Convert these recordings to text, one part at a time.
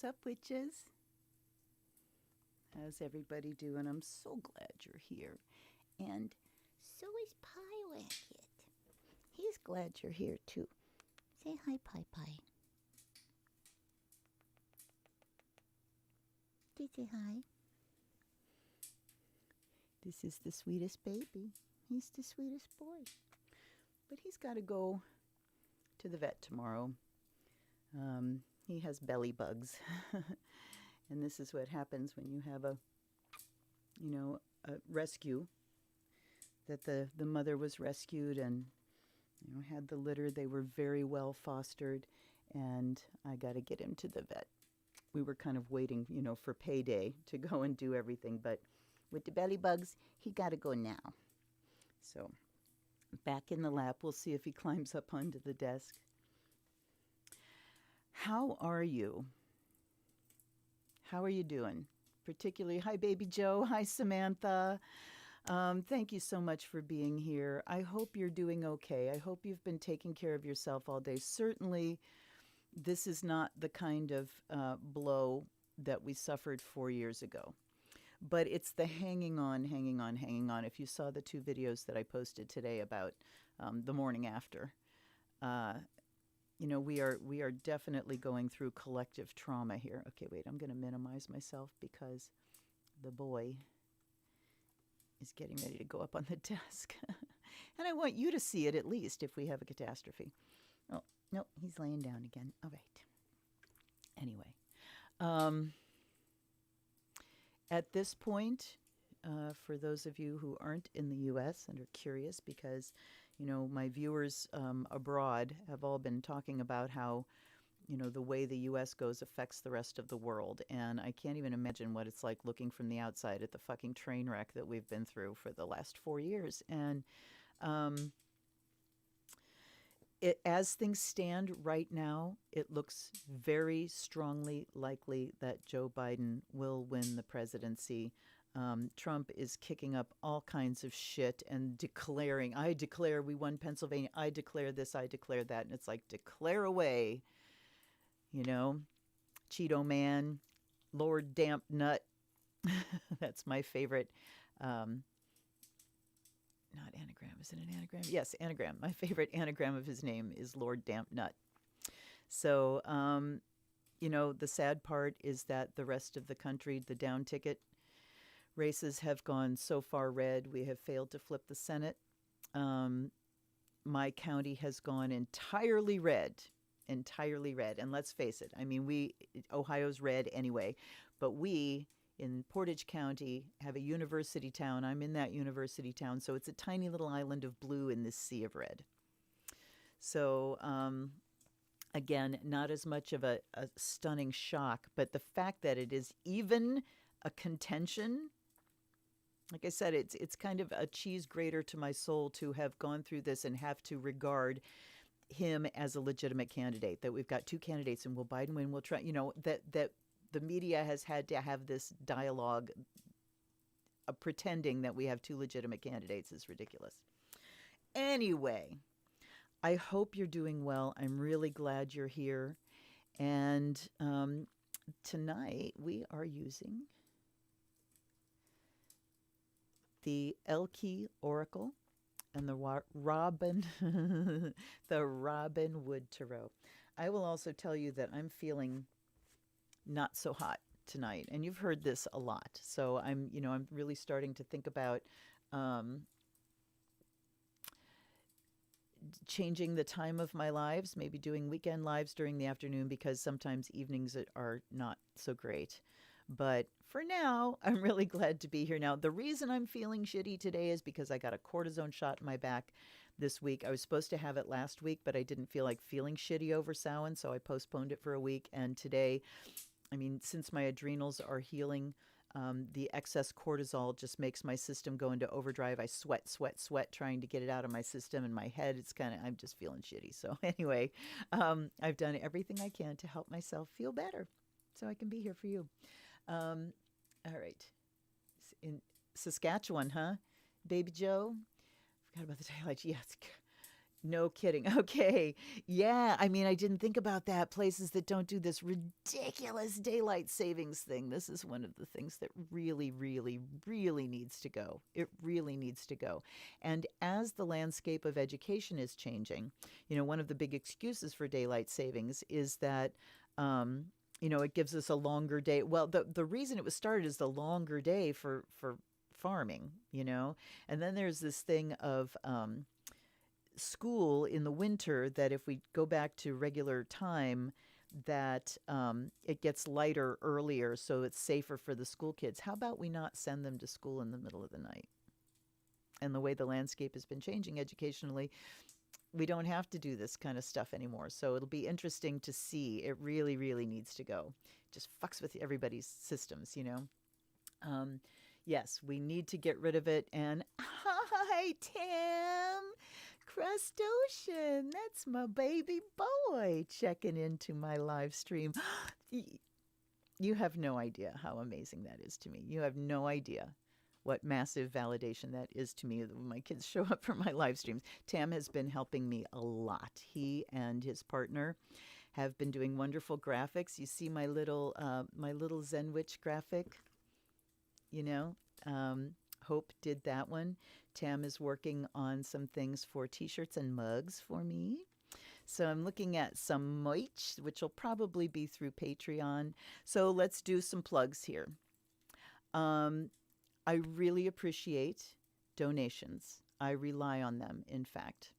What's up, witches? How's everybody doing? I'm so glad you're here. And so is Pie Wacket. He's glad you're here, too. Say hi, Pie Pie. Do you say hi? This is the sweetest baby. He's the sweetest boy. But he's got to go to the vet tomorrow. He has belly bugs. And this is what happens when you have a rescue, that the mother was rescued and, had the litter. They were very well fostered, and I got to get him to the vet. We were kind of waiting, for payday to go and do everything, but with the belly bugs, he got to go now. So back in the lap, we'll see if he climbs up onto the desk. How are you? How are you doing? Particularly, hi, Baby Joe. Hi, Samantha. Thank you so much for being here. I hope you're doing okay. I hope you've been taking care of yourself all day. Certainly, this is not the kind of blow that we suffered 4 years ago. But it's the hanging on. If you saw the 2 videos that I posted today about the morning after, we are definitely going through collective trauma here. Okay, wait, I'm going to minimize myself because the boy is getting ready to go up on the desk. And I want you to see it at least if we have a catastrophe. Oh, no, he's laying down again. All right. Anyway, at this point, for those of you who aren't in the U.S. and are curious, because my viewers abroad have all been talking about how, the way the U.S. goes affects the rest of the world. And I can't even imagine what it's like looking from the outside at the fucking train wreck that we've been through for the last 4 years. And as things stand right now, it looks very strongly likely that Joe Biden will win the presidency. Trump is kicking up all kinds of shit and declaring, I declare we won Pennsylvania, I declare this, I declare that. And it's like, declare away, Cheeto Man, Lord Damp Nut. That's my favorite. Not anagram. Is it an anagram? Yes, anagram. My favorite anagram of his name is Lord Damp Nut. So, the sad part is that the rest of the country, the down ticket races have gone so far red. We have failed to flip the Senate. My county has gone entirely red. And let's face it, Ohio's red anyway, but we in Portage County have a university town. I'm in that university town, so it's a tiny little island of blue in this sea of red. So, again, not as much of a stunning shock, but the fact that it is even a contention, like I said, it's kind of a cheese grater to my soul to have gone through this and have to regard him as a legitimate candidate, that we've got 2 candidates and will Biden win? We'll try, that the media has had to have this dialogue pretending that we have 2 legitimate candidates is ridiculous. Anyway, I hope you're doing well. I'm really glad you're here. And tonight we are using the Elle Oracle and the Robin, the Robin Wood Tarot. I will also tell you that I'm feeling not so hot tonight, and you've heard this a lot. So I'm really starting to think about changing the time of my lives, maybe doing weekend lives during the afternoon, because sometimes evenings are not so great. But for now, I'm really glad to be here. Now, the reason I'm feeling shitty today is because I got a cortisone shot in my back this week. I was supposed to have it last week, but I didn't feel like feeling shitty over Samhain, so I postponed it for a week. And today, since my adrenals are healing, the excess cortisol just makes my system go into overdrive. I sweat, trying to get it out of my system. In my head, I'm just feeling shitty. So anyway, I've done everything I can to help myself feel better so I can be here for you. All right. In Saskatchewan, huh? Baby Joe? Forgot about the daylight. Yes. No kidding. Okay. Yeah. I mean, I didn't think about that. Places that don't do this ridiculous daylight savings thing. This is one of the things that really, really, really needs to go. It really needs to go. And as the landscape of education is changing, one of the big excuses for daylight savings is that, um, it gives us a longer day. Well, the reason it was started is the longer day for farming, and then there's this thing of, school in the winter, that if we go back to regular time, that it gets lighter earlier, so it's safer for the school kids. How about we not send them to school in the middle of the night? And the way the landscape has been changing educationally, we don't have to do this kind of stuff anymore. So it'll be interesting to see. It really, really needs to go. It just fucks with everybody's systems. Um, yes, we need to get rid of it. And hi, Tim. Crustacean, that's my baby boy checking into my live stream. You have no idea how amazing that is to me. You have no idea what massive validation that is to me when my kids show up for my live streams. Tam has been helping me a lot. He and his partner have been doing wonderful graphics. You see my little Zen Witch graphic, you know. Hope did that one. Tam is working on some things for t-shirts and mugs for me. So I'm looking at some merch, which will probably be through Patreon. So let's do some plugs here. I really appreciate donations. I rely on them, in fact.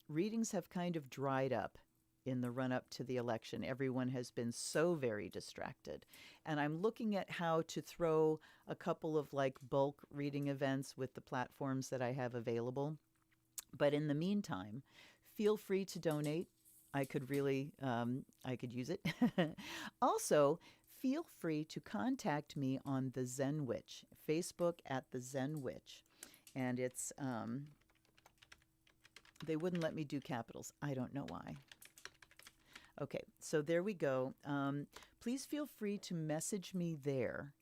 Readings have kind of dried up in the run-up to the election. Everyone has been so very distracted. And I'm looking at how to throw a couple of bulk reading events with the platforms that I have available. But in the meantime, feel free to donate. I could really, I could use it. Also, feel free to contact me on the Zen Witch, Facebook at the Zen Witch. And it's, they wouldn't let me do capitals. I don't know why. Okay, so there we go. Please feel free to message me there,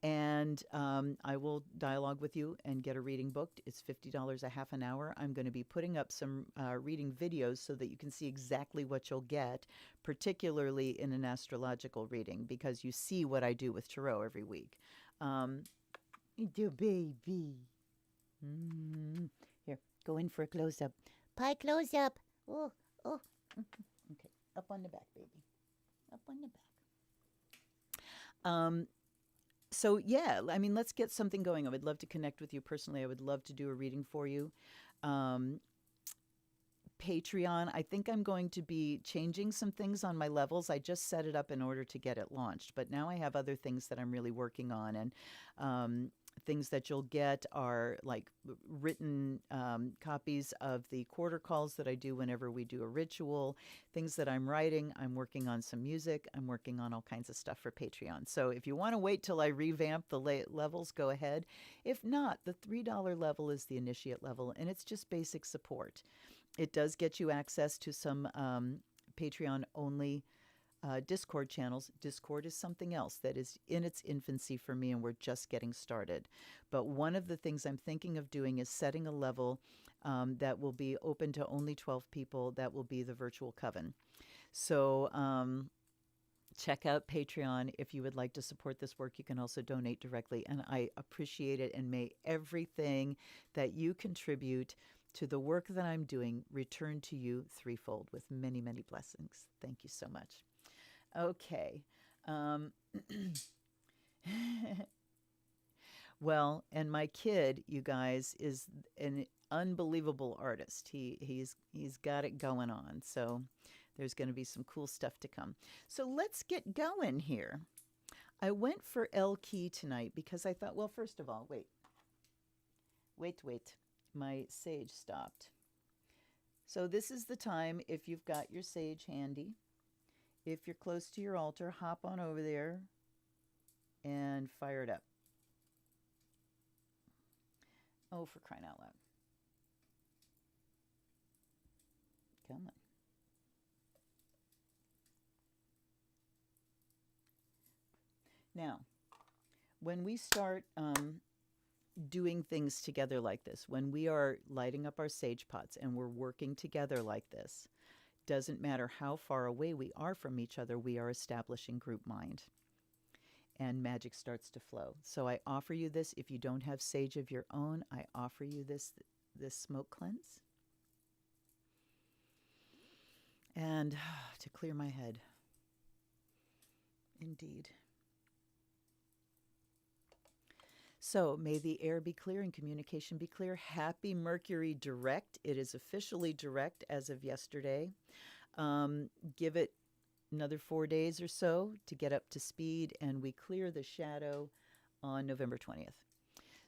and I will dialogue with you and get a reading booked. It's $50 a half an hour. I'm going to be putting up some reading videos so that you can see exactly what you'll get, particularly in an astrological reading, because you see what I do with tarot every week. You baby. Here, go in for a close-up. Pie close-up. Oh, oh. Okay. Up on the back, baby. Up on the back. So yeah, I mean, let's get something going. I would love to connect with you personally. I would love to do a reading for you. Patreon, I think I'm going to be changing some things on my levels. I just set it up in order to get it launched, but now I have other things that I'm really working on, and things that you'll get are written copies of the quarter calls that I do whenever we do a ritual, things that I'm writing. I'm working on some music. I'm working on all kinds of stuff for Patreon. So if you want to wait till I revamp the levels, go ahead. If not, the $3 level is the initiate level, and it's just basic support. It does get you access to some Patreon-only Discord channels. Discord is something else that is in its infancy for me, and we're just getting started. But one of the things I'm thinking of doing is setting a level that will be open to only 12 people. That will be the virtual coven. So check out Patreon if you would like to support this work. You can also donate directly, and I appreciate it, and may everything that you contribute to the work that I'm doing return to you threefold with many, many blessings. Thank you so much. Okay. Well, and my kid, you guys, is an unbelievable artist. He's got it going on. So there's going to be some cool stuff to come. So let's get going here. I went for Elle key tonight because I thought, well, first of all, wait. My sage stopped. So this is the time, if you've got your sage handy, if you're close to your altar, hop on over there and fire it up. Oh, for crying out loud. Come on. Now, when we start doing things together like this, when we are lighting up our sage pots and we're working together like this, doesn't matter how far away we are from each other, we are establishing group mind. And magic starts to flow. So I offer you this. If you don't have sage of your own, I offer you this smoke cleanse. And to clear my head. Indeed. So may the air be clear and communication be clear. Happy Mercury direct. It is officially direct as of yesterday. Give it another 4 days or so to get up to speed, and we clear the shadow on November 20th.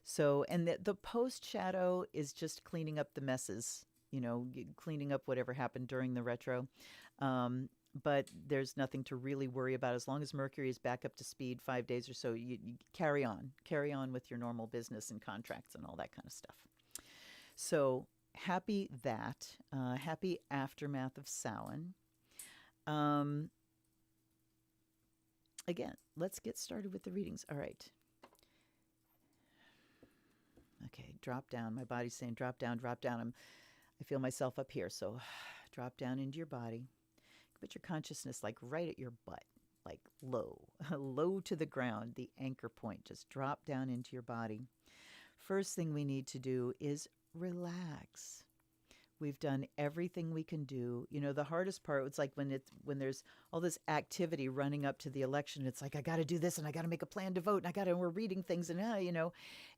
So, and the post shadow is just cleaning up the messes, cleaning up whatever happened during the retro. But there's nothing to really worry about. As long as Mercury is back up to speed 5 days or so, you carry on with your normal business and contracts and all that kind of stuff. So happy that. Happy aftermath of Samhain. Again, let's get started with the readings. All right. Okay, drop down. My body's saying drop down, drop down. I feel myself up here, so drop down into your body. Put your consciousness like right at your butt, like low, low to the ground, the anchor point. Just drop down into your body. First thing we need to do is relax. We've done everything we can do. The hardest part was like when there's all this activity running up to the election. It's like, I got to do this and I got to make a plan to vote and we're reading things and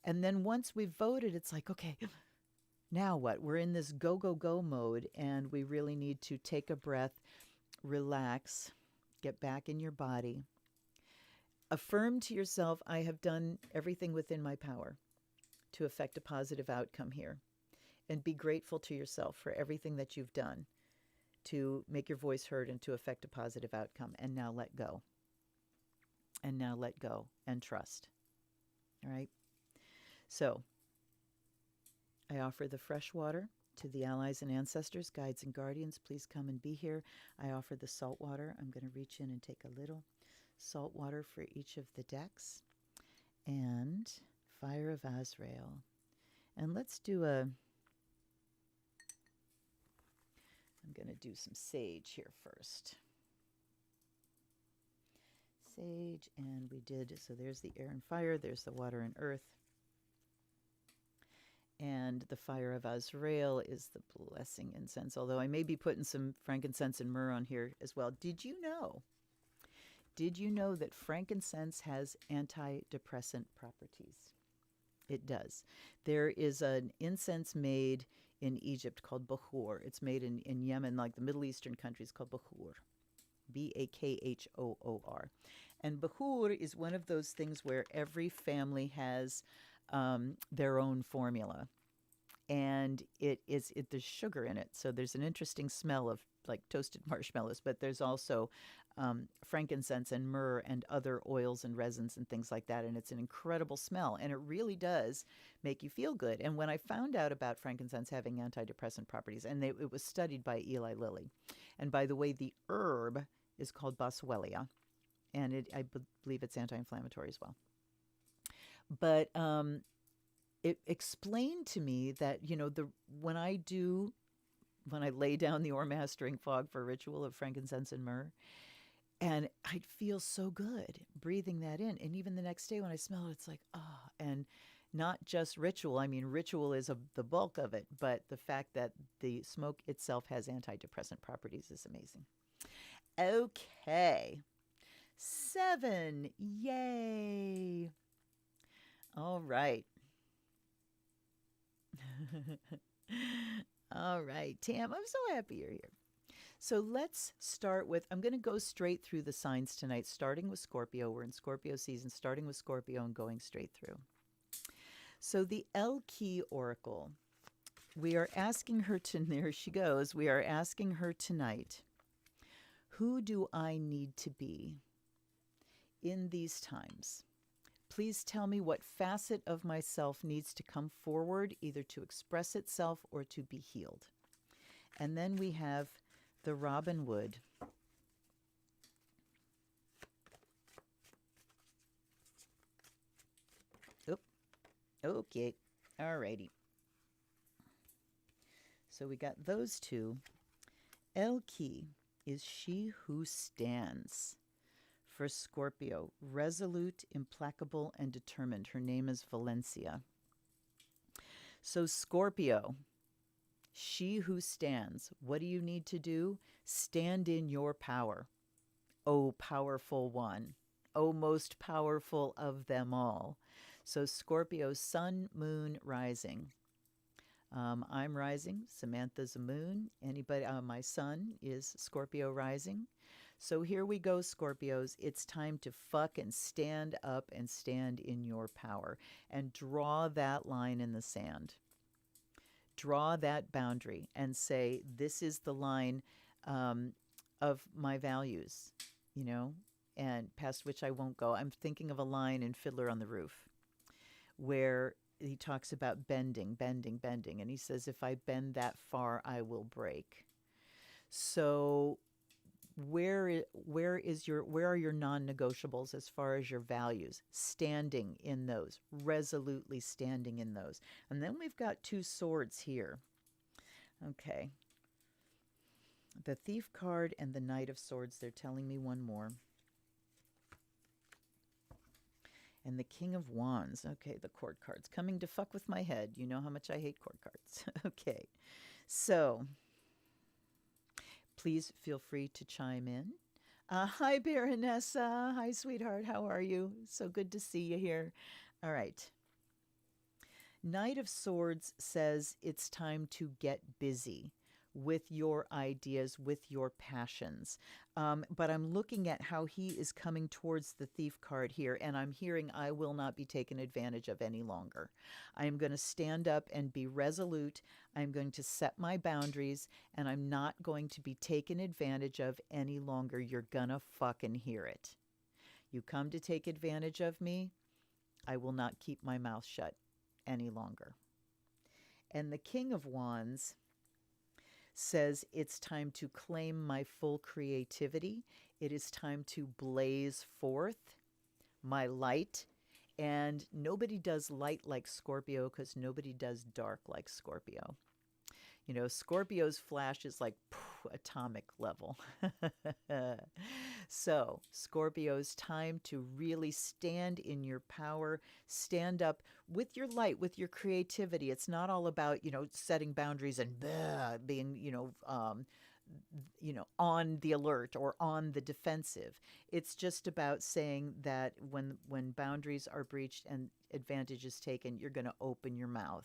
and then once we've voted, it's like, okay, now what? We're in this go, go, go mode, and we really need to take a breath, relax, get back in your body. Affirm to yourself, I have done everything within my power to affect a positive outcome here. And be grateful to yourself for everything that you've done to make your voice heard and to affect a positive outcome. And now let go. And now let go and trust. All right? So, I offer the fresh water to the allies and ancestors, guides and guardians. Please come and be here. I offer the salt water. I'm going to reach in and take a little salt water for each of the decks. And fire of Azrael. And let's do I'm going to do some sage here first. Sage, and so there's the air and fire, there's the water and earth. And the fire of Azrael is the blessing incense, although I may be putting some frankincense and myrrh on here as well. Did you know that frankincense has antidepressant properties? It does. There is an incense made in Egypt called Bakhor. It's made in Yemen, like the Middle Eastern countries, called Bakhor. Bakhor. And Bakhor is one of those things where every family has their own formula. And there's sugar in it. So there's an interesting smell of like toasted marshmallows, but there's also frankincense and myrrh and other oils and resins and things like that. And it's an incredible smell. And it really does make you feel good. And when I found out about frankincense having antidepressant properties, and it was studied by Eli Lilly. And by the way, the herb is called Boswellia. And I believe it's anti-inflammatory as well. But it explained to me that, when I lay down the Or Mastering Fog for a ritual of frankincense and myrrh, and I'd feel so good breathing that in. And even the next day when I smell it, it's like, and not just ritual. I mean, ritual is the bulk of it, but the fact that the smoke itself has antidepressant properties is amazing. Okay. 7. Yay. All right. All right, Tam, I'm so happy you're here. So let's start with, I'm going to go straight through the signs tonight, starting with Scorpio. We're in Scorpio season, starting with Scorpio and going straight through. So the Elle Key Oracle, we are asking her there she goes. We are asking her tonight, who do I need to be in these times? Please tell me what facet of myself needs to come forward, either to express itself or to be healed. And then we have the Robin Wood. Oop. Okay. All righty. So we got those two. Elle is she who stands. For Scorpio, resolute, implacable, and determined. Her name is Valencia. So, Scorpio, she who stands. What do you need to do? Stand in your power. O powerful one. O most powerful of them all. So, Scorpio, sun, moon, rising. I'm rising. Samantha's a moon. Anybody? My sun is Scorpio rising. So here we go, Scorpios. It's time to fuck and stand up and stand in your power and draw that line in the sand. Draw that boundary and say, this is the line of my values, you know, and past which I won't go. I'm thinking of a line in Fiddler on the Roof where he talks about bending, bending, bending. And he says, if I bend that far, I will break. So where are your non-negotiables as far as your values? Standing in those, resolutely standing in those. And then we've got two swords here. Okay. The Thief card and the Knight of Swords. They're telling me one more. And the King of Wands. Okay, the court cards. Coming to fuck with my head. You know how much I hate court cards. Okay. So, please feel free to chime in. Hi, Baronessa. Hi, sweetheart. How are you? So good to see you here. All right. Knight of Swords says it's time to get busy with your ideas, with your passions. But I'm looking at how he is coming towards the Thief card here, and I'm hearing I will not be taken advantage of any longer. I am going to stand up and be resolute. I'm going to set my boundaries, and I'm not going to be taken advantage of any longer. You're going to fucking hear it. You come to take advantage of me, I will not keep my mouth shut any longer. And the King of Wands says it's time to claim my full creativity. It is time to blaze forth my light. And nobody does light like Scorpio because nobody does dark like Scorpio. You know, Scorpio's flash is like atomic level. So, Scorpio's time to really stand in your power, stand up with your light, with your creativity. It's not all about, you know, setting boundaries and being, on the alert or on the defensive. It's just about saying that when boundaries are breached and advantage is taken, you're going to open your mouth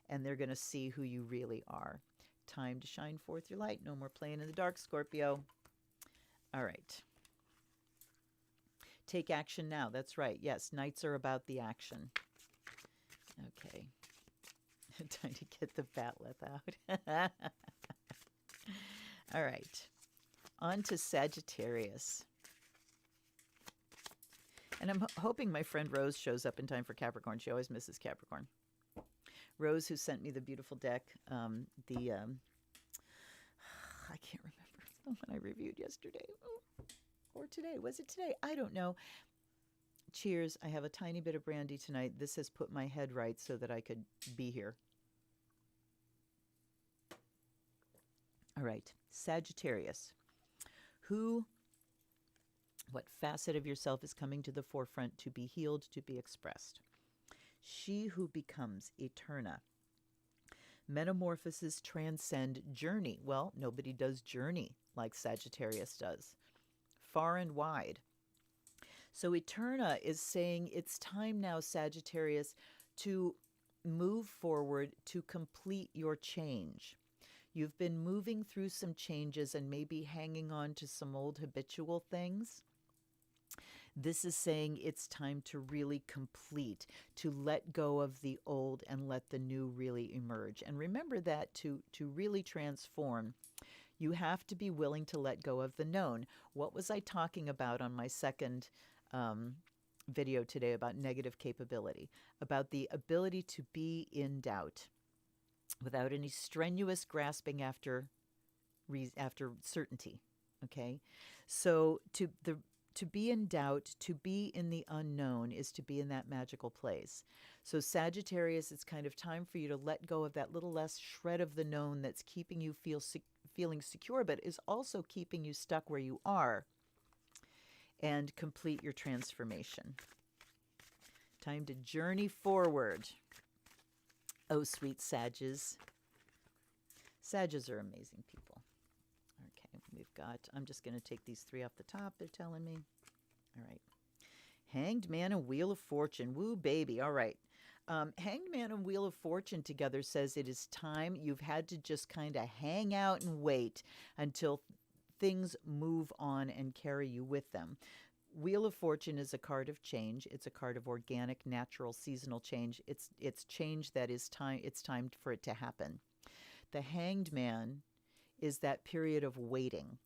and they're going to see who you really are. Time to shine forth your light. No more playing in the dark, Scorpio. All right. Take action now. That's right. Yes, nights are about the action. Okay. Time to get the batleth out. All right. On to Sagittarius. And I'm hoping my friend Rose shows up in time for Capricorn. She always misses Capricorn. Rose, who sent me the beautiful deck, I can't remember the one I reviewed yesterday or today. Was it today? I don't know. Cheers. I have a tiny bit of brandy tonight. This has put my head right so that I could be here. All right. Sagittarius. What facet of yourself is coming to the forefront to be healed, to be expressed? She who becomes Eterna. Metamorphoses transcend journey. Well, nobody does journey like Sagittarius does. Far and wide. So Eterna is saying it's time now, Sagittarius, to move forward, to complete your change. You've been moving through some changes and maybe hanging on to some old habitual things. This is saying it's time to really complete, to let go of the old and let the new really emerge. And remember that to really transform, you have to be willing to let go of the known. What was I talking about on my second video today about negative capability? About the ability to be in doubt without any strenuous grasping after certainty. Okay? So to be in doubt, to be in the unknown is to be in that magical place. So Sagittarius, it's kind of time for you to let go of that little less shred of the known that's keeping you feeling secure, but is also keeping you stuck where you are, and complete your transformation. Time to journey forward. Oh, sweet Sages. Sages are amazing people. Okay, we've got, I'm just going to take these three off the top, they're telling me. All right. Hanged Man and Wheel of Fortune. Woo, baby. All right. Hanged Man and Wheel of Fortune together says it is time. You've had to just kind of hang out and wait until things move on and carry you with them. Wheel of Fortune is a card of change. It's a card of organic, natural, seasonal change. It's change that is time. It's time for it to happen. The Hanged Man is that period of waiting.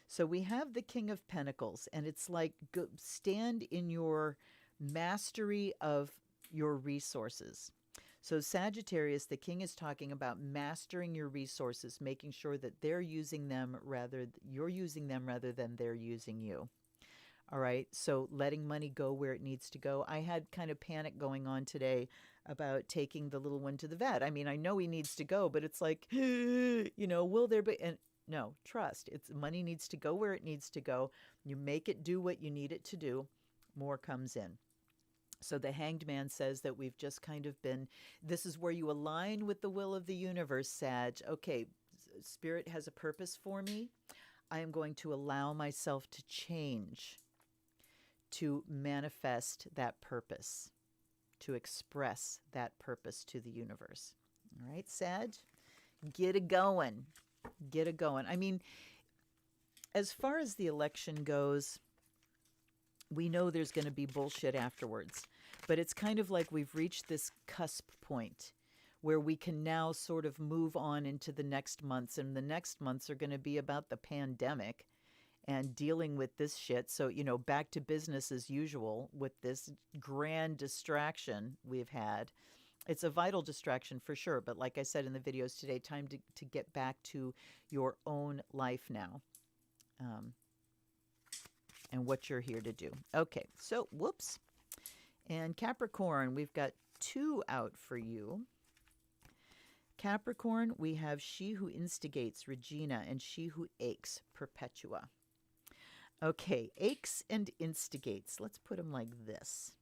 So we have the King of Pentacles, and it's like stand in your mastery of your resources. So Sagittarius, the king is talking about mastering your resources, making sure that you're using them rather than they're using you. All right, so letting money go where it needs to go. I had kind of panic going on today about taking the little one to the vet. I mean, I know he needs to go, but it's like, will there be... And no, trust. It's money needs to go where it needs to go. You make it do what you need it to do. More comes in. So the Hanged Man says that we've just kind of been, this is where you align with the will of the universe, Sag. Okay, Spirit has a purpose for me. I am going to allow myself to change, to manifest that purpose, to express that purpose to the universe. All right, Sag, get it going. Get it going. I mean, as far as the election goes, we know there's going to be bullshit afterwards, but it's kind of like we've reached this cusp point where we can now sort of move on into the next months, and the next months are going to be about the pandemic and dealing with this shit. So, back to business as usual with this grand distraction we've had. It's a vital distraction for sure, but like I said in the videos today, time to get back to your own life now. And what you're here to do. Okay, so whoops. And Capricorn, we've got 2 out for you. Capricorn, we have She Who Instigates, Regina, and She Who Aches, Perpetua. Okay, aches and instigates. Let's put them like this.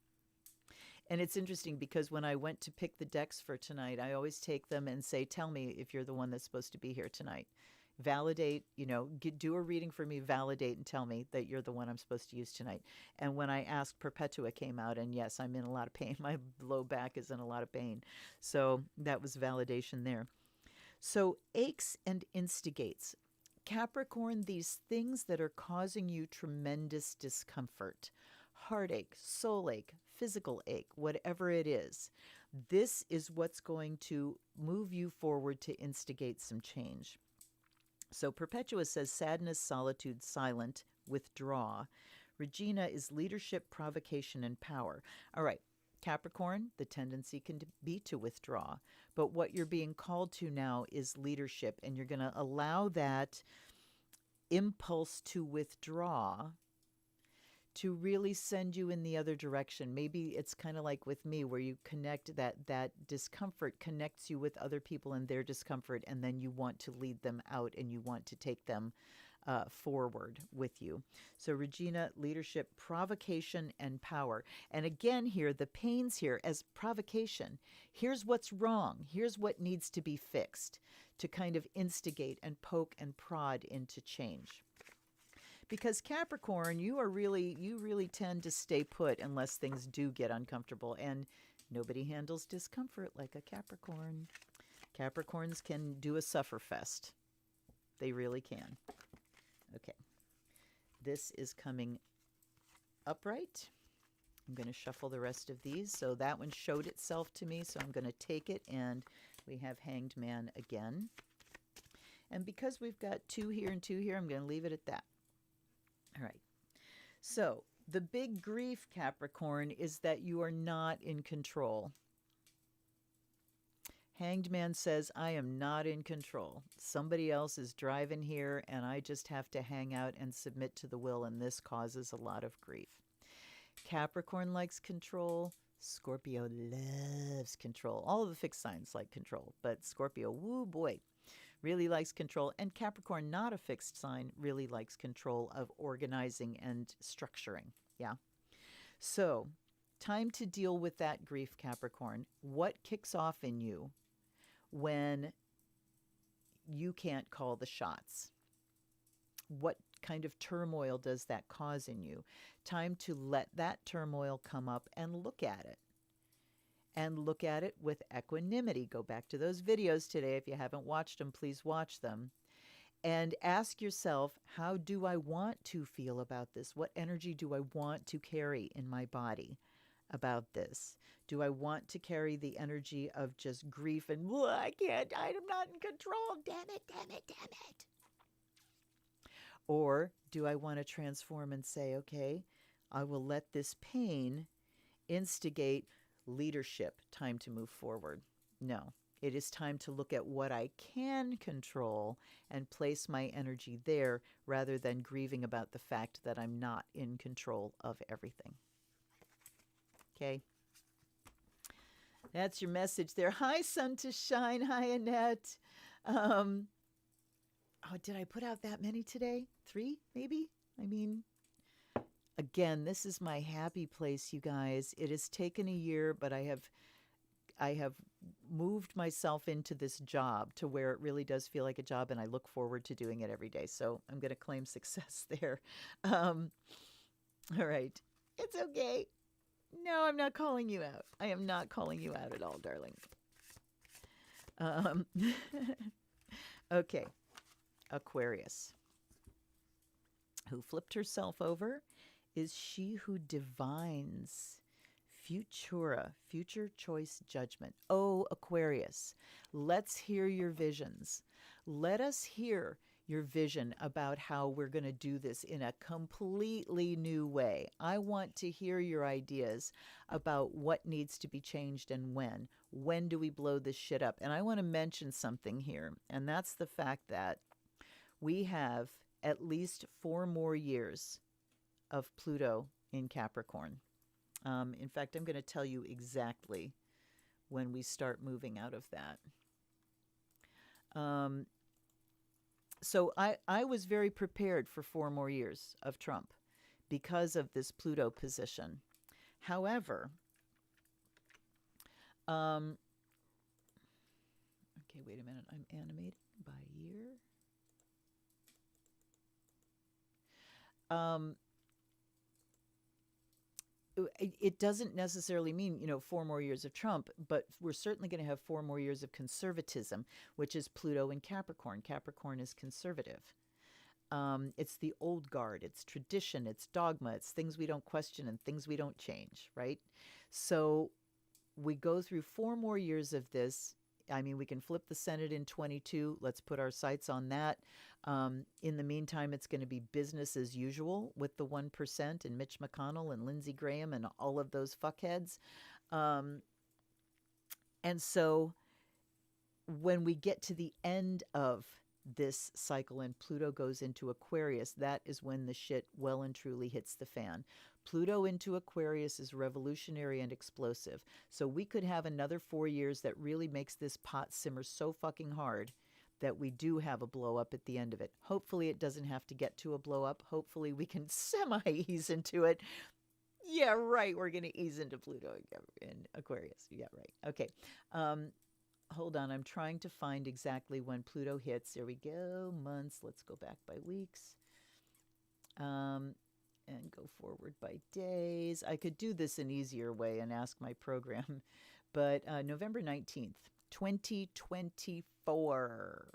And it's interesting because when I went to pick the decks for tonight, I always take them and say, tell me if you're the one that's supposed to be here tonight. Validate, do a reading for me, validate, and tell me that you're the one I'm supposed to use tonight. And when I asked, Perpetua came out, and yes, I'm in a lot of pain. My low back is in a lot of pain. So that was validation there. So aches and instigates. Capricorn, these things that are causing you tremendous discomfort, heartache, soul ache, physical ache, whatever it is, this is what's going to move you forward to instigate some change. So Perpetua says sadness, solitude, silent, withdraw. Regina is leadership, provocation, and power. All right, Capricorn, the tendency can be to withdraw. But what you're being called to now is leadership, and you're going to allow that impulse to withdraw to really send you in the other direction. Maybe it's kind of like with me where you connect that discomfort connects you with other people and their discomfort, and then you want to lead them out and you want to take them forward with you. So Regina, leadership, provocation, and power. And again here, the pains here as provocation. Here's what's wrong. Here's what needs to be fixed to kind of instigate and poke and prod into change. Because Capricorn, you really tend to stay put unless things do get uncomfortable. And nobody handles discomfort like a Capricorn. Capricorns can do a sufferfest. They really can. Okay. This is coming upright. I'm going to shuffle the rest of these. So that one showed itself to me. So I'm going to take it, and we have Hanged Man again. And because we've got 2 here and 2 here, I'm going to leave it at that. All right. So the big grief, Capricorn, is that you are not in control. Hanged Man says, I am not in control. Somebody else is driving here, and I just have to hang out and submit to the will, and this causes a lot of grief. Capricorn likes control. Scorpio loves control. All of the fixed signs like control, but Scorpio, woo boy, really likes control. And Capricorn, not a fixed sign, really likes control of organizing and structuring. Yeah. So, time to deal with that grief, Capricorn. What kicks off in you when you can't call the shots? What kind of turmoil does that cause in you? Time to let that turmoil come up and look at it. And look at it with equanimity. Go back to those videos today. If you haven't watched them, please watch them. And ask yourself, how do I want to feel about this? What energy do I want to carry in my body about this? Do I want to carry the energy of just grief and, I can't, I'm not in control, damn it, damn it, damn it? Or do I want to transform and say, okay, I will let this pain instigate leadership, time to move forward? No, it is time to look at what I can control and place my energy there rather than grieving about the fact that I'm not in control of everything. Okay? That's your message there. Hi, Sun to Shine. Hi, Annette. Did I put out that many today? 3, maybe? I mean, again, this is my happy place, you guys. It has taken a year, but I have moved myself into this job to where it really does feel like a job, and I look forward to doing it every day. So I'm going to claim success there. All right. It's okay. No, I'm not calling you out. I am not calling you out at all, darling. Okay. Aquarius. Who flipped herself over is she who divines. Futura, future choice judgment. Oh, Aquarius, let's hear your visions. Let us hear your vision about how we're going to do this in a completely new way. I want to hear your ideas about what needs to be changed and when. When do we blow this shit up? And I want to mention something here, and that's the fact that we have at least 4 more years of Pluto in Capricorn. In fact, I'm going to tell you exactly when we start moving out of that. So I was very prepared for 4 more years of Trump because of this Pluto position. However, okay, wait a minute. I'm animating by year. It doesn't necessarily mean, 4 more years of Trump, but we're certainly going to have 4 more years of conservatism, which is Pluto in Capricorn. Capricorn is conservative. It's the old guard. It's tradition. It's dogma. It's things we don't question and things we don't change, right? So we go through 4 more years of this. I mean, we can flip the Senate in 22. Let's put our sights on that. In the meantime, it's going to be business as usual with the 1% and Mitch McConnell and Lindsey Graham and all of those fuckheads. And so when we get to the end of this cycle and Pluto goes into Aquarius, that is when the shit well and truly hits the fan. Pluto into Aquarius is revolutionary and explosive. So we could have another 4 years that really makes this pot simmer so fucking hard that we do have a blow up at the end of it. Hopefully it doesn't have to get to a blow up. Hopefully we can semi-ease into it. Yeah, right. We're going to ease into Pluto in Aquarius. Yeah, right. Okay. Hold on. I'm trying to find exactly when Pluto hits. There we go. Months. Let's go back by weeks. And go forward by days. I could do this an easier way and ask my program. But November 19th, 2024.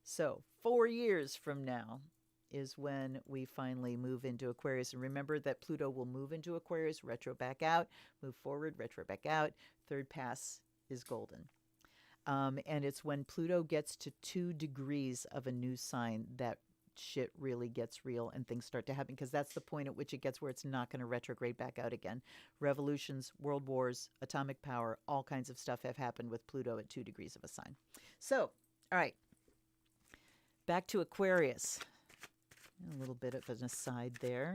So 4 years from now is when we finally move into Aquarius. And remember that Pluto will move into Aquarius, retro back out, move forward, retro back out. Third pass is golden. And it's when Pluto gets to 2 degrees of a new sign that shit really gets real and things start to happen, because that's the point at which it gets where it's not going to retrograde back out again. Revolutions, world wars, atomic power, all kinds of stuff have happened with Pluto at 2 degrees of a sign. So, all right, back to Aquarius. A little bit of an aside there.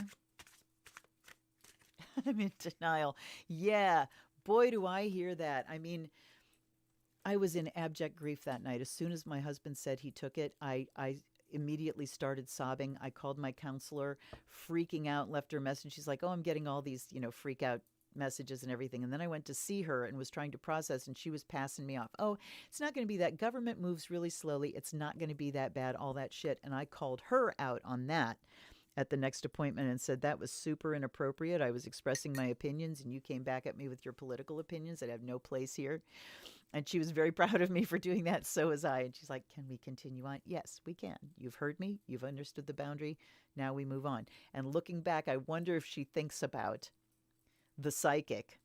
I'm in denial. Yeah, boy, do I hear that. I mean, I was in abject grief that night. As soon as my husband said he took it, I immediately started sobbing. I called my counselor, freaking out, left her a message. She's like, oh, I'm getting all these, freak out messages and everything. And then I went to see her and was trying to process, and she was passing me off. Oh, it's not going to be that. Government moves really slowly. It's not going to be that bad, all that shit. And I called her out on that at the next appointment and said that was super inappropriate. I was expressing my opinions and you came back at me with your political opinions that have no place here. And she was very proud of me for doing that. So was I. And she's like, can we continue on? Yes, we can. You've heard me. You've understood the boundary. Now we move on. And looking back, I wonder if she thinks about the psychic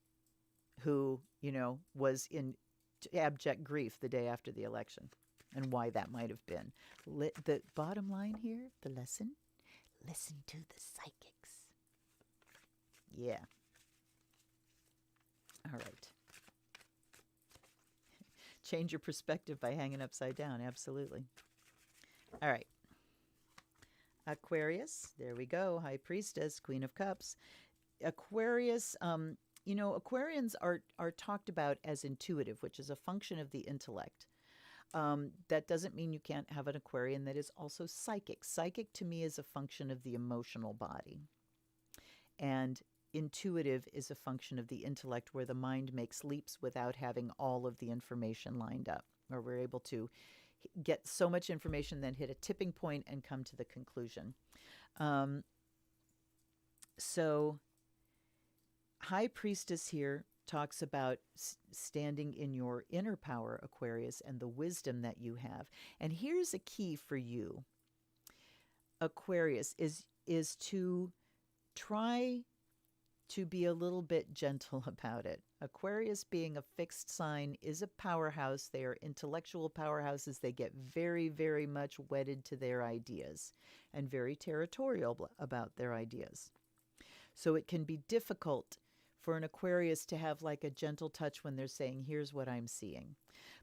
who, was in abject grief the day after the election and why that might have been. The bottom line here, the lesson, listen to the psychics. Yeah. All right. Change your perspective by hanging upside down. Absolutely. All right. Aquarius. There we go. High Priestess, Queen of Cups. Aquarius, Aquarians are talked about as intuitive, which is a function of the intellect. That doesn't mean you can't have an Aquarian that is also psychic. Psychic to me is a function of the emotional body. And intuitive is a function of the intellect, where the mind makes leaps without having all of the information lined up, where we're able to get so much information, then hit a tipping point and come to the conclusion. So High Priestess here talks about standing in your inner power, Aquarius, and the wisdom that you have. And here's a key for you, Aquarius, is to try to be a little bit gentle about it. Aquarius, being a fixed sign, is a powerhouse. They are intellectual powerhouses. They get very, very much wedded to their ideas and very territorial about their ideas. So it can be difficult for an Aquarius to have like a gentle touch when they're saying, here's what I'm seeing.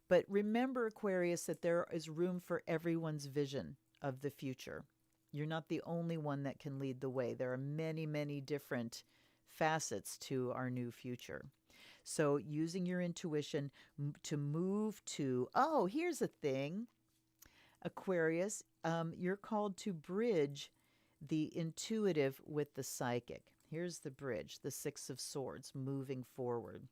But remember, Aquarius, that there is room for everyone's vision of the future. You're not the only one that can lead the way. There are many, many different facets to our new future. So using your intuition to move to, oh, here's a thing, Aquarius, you're called to bridge the intuitive with the psychic. Here's the bridge, the Six of Swords, moving forward.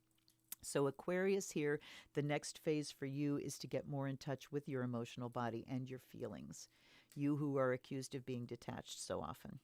So Aquarius here, the next phase for you is to get more in touch with your emotional body and your feelings. You who are accused of being detached so often.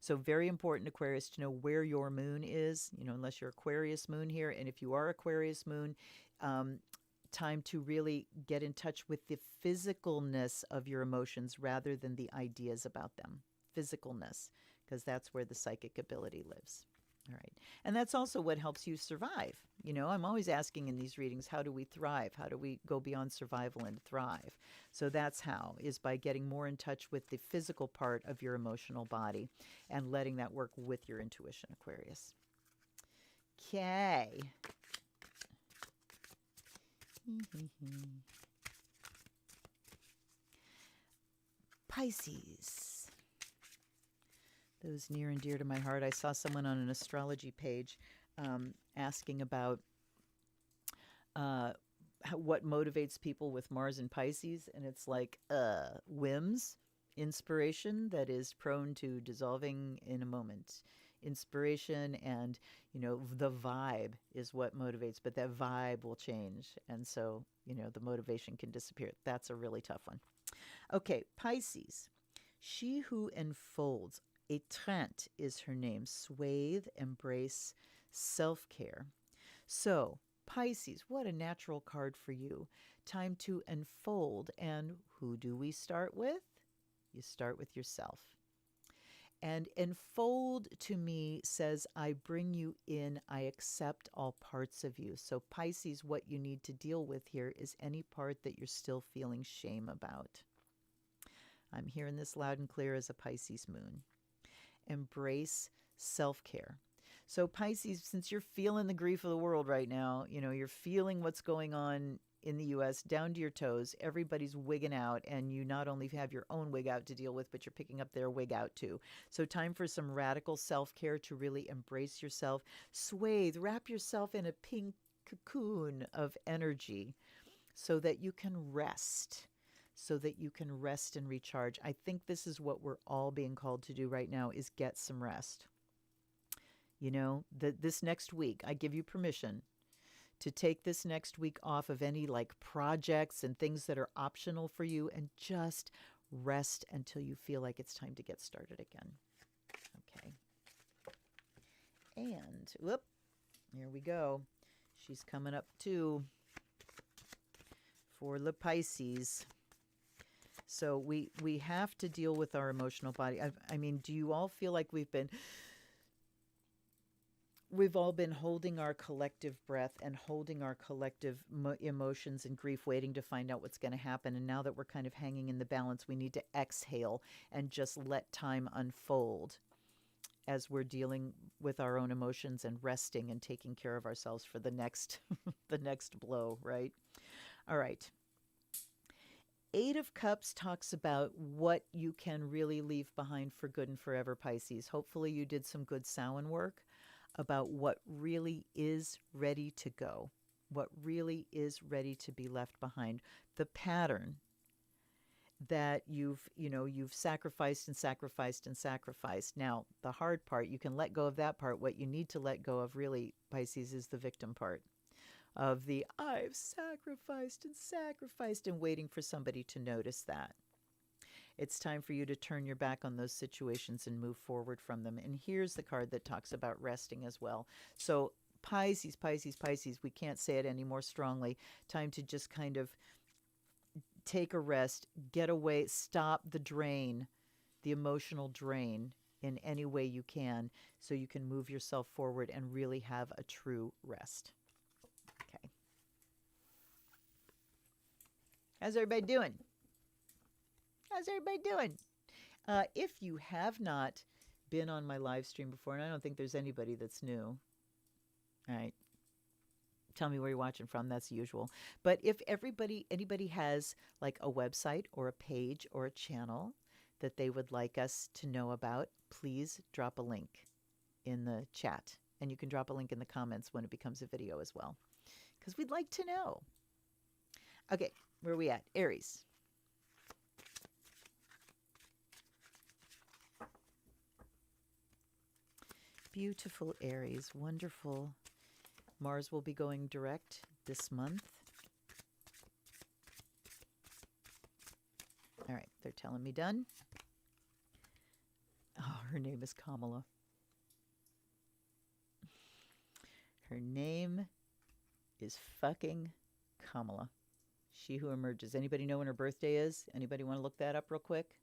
So very important, Aquarius, to know where your moon is, unless you're Aquarius moon here. And if you are Aquarius moon, time to really get in touch with the physicalness of your emotions rather than the ideas about them. Physicalness, because that's where the psychic ability lives. All right. And that's also what helps you survive. I'm always asking in these readings, how do we thrive? How do we go beyond survival and thrive? So that's how, is by getting more in touch with the physical part of your emotional body and letting that work with your intuition, Aquarius. Okay. Pisces. Those near and dear to my heart. I saw someone on an astrology page asking about what motivates people with Mars and Pisces, and it's like whims, inspiration that is prone to dissolving in a moment. Inspiration and, the vibe is what motivates, but that vibe will change. And so, the motivation can disappear. That's a really tough one. Okay, Pisces. She who enfolds. Étreinte is her name. Swathe, embrace, self-care. So, Pisces, what a natural card for you. Time to enfold. And who do we start with? You start with yourself. And enfold to me says, I bring you in, I accept all parts of you. So Pisces, what you need to deal with here is any part that you're still feeling shame about. I'm hearing this loud and clear as a Pisces moon. Embrace self-care. So Pisces, since you're feeling the grief of the world right now, you're feeling what's going on in the US down to your toes. Everybody's wigging out, and you not only have your own wig out to deal with, but you're picking up their wig out too. So time for some radical self-care to really embrace yourself. Swathe, wrap yourself in a pink cocoon of energy so that you can rest. So that you can rest and recharge. I think this is what we're all being called to do right now, is get some rest. This next week, I give you permission to take this next week off of any like projects and things that are optional for you, and just rest until you feel like it's time to get started again. Okay. And, whoop, here we go. She's coming up too for the Pisces. So we have to deal with our emotional body. I mean, do you all feel like we've all been holding our collective breath and holding our collective emotions and grief, waiting to find out what's going to happen. And now that we're kind of hanging in the balance, we need to exhale and just let time unfold as we're dealing with our own emotions and resting and taking care of ourselves for the next the next blow, right? All right. Eight of Cups talks about what you can really leave behind for good and forever, Pisces. Hopefully you did some good Samhain work about what really is ready to go, what really is ready to be left behind. The pattern that you've sacrificed and sacrificed and sacrificed. Now, the hard part, you can let go of that part. What you need to let go of really, Pisces, is the victim part of the I've sacrificed and waiting for somebody to notice that. It's time for you to turn your back on those situations and move forward from them. And here's the card that talks about resting as well. So Pisces, we can't say it any more strongly. Time to just kind of take a rest, get away, stop the drain, the emotional drain in any way you can, so you can move yourself forward and really have a true rest. Okay. How's everybody doing? How's everybody doing? If you have not been on my live stream before, and I don't think there's anybody that's new, all right, tell me where you're watching from. That's the usual. But if anybody has like a website or a page or a channel that they would like us to know about, please drop a link in the chat. And you can drop a link in the comments when it becomes a video as well, because we'd like to know. Okay, where are we at? Aries. Beautiful Aries, wonderful. Mars will be going direct this month. All right, they're telling me done. Oh, her name is Kamala. Her name is fucking Kamala. She who emerges. Anybody know when her birthday is? Anybody want to look that up real quick?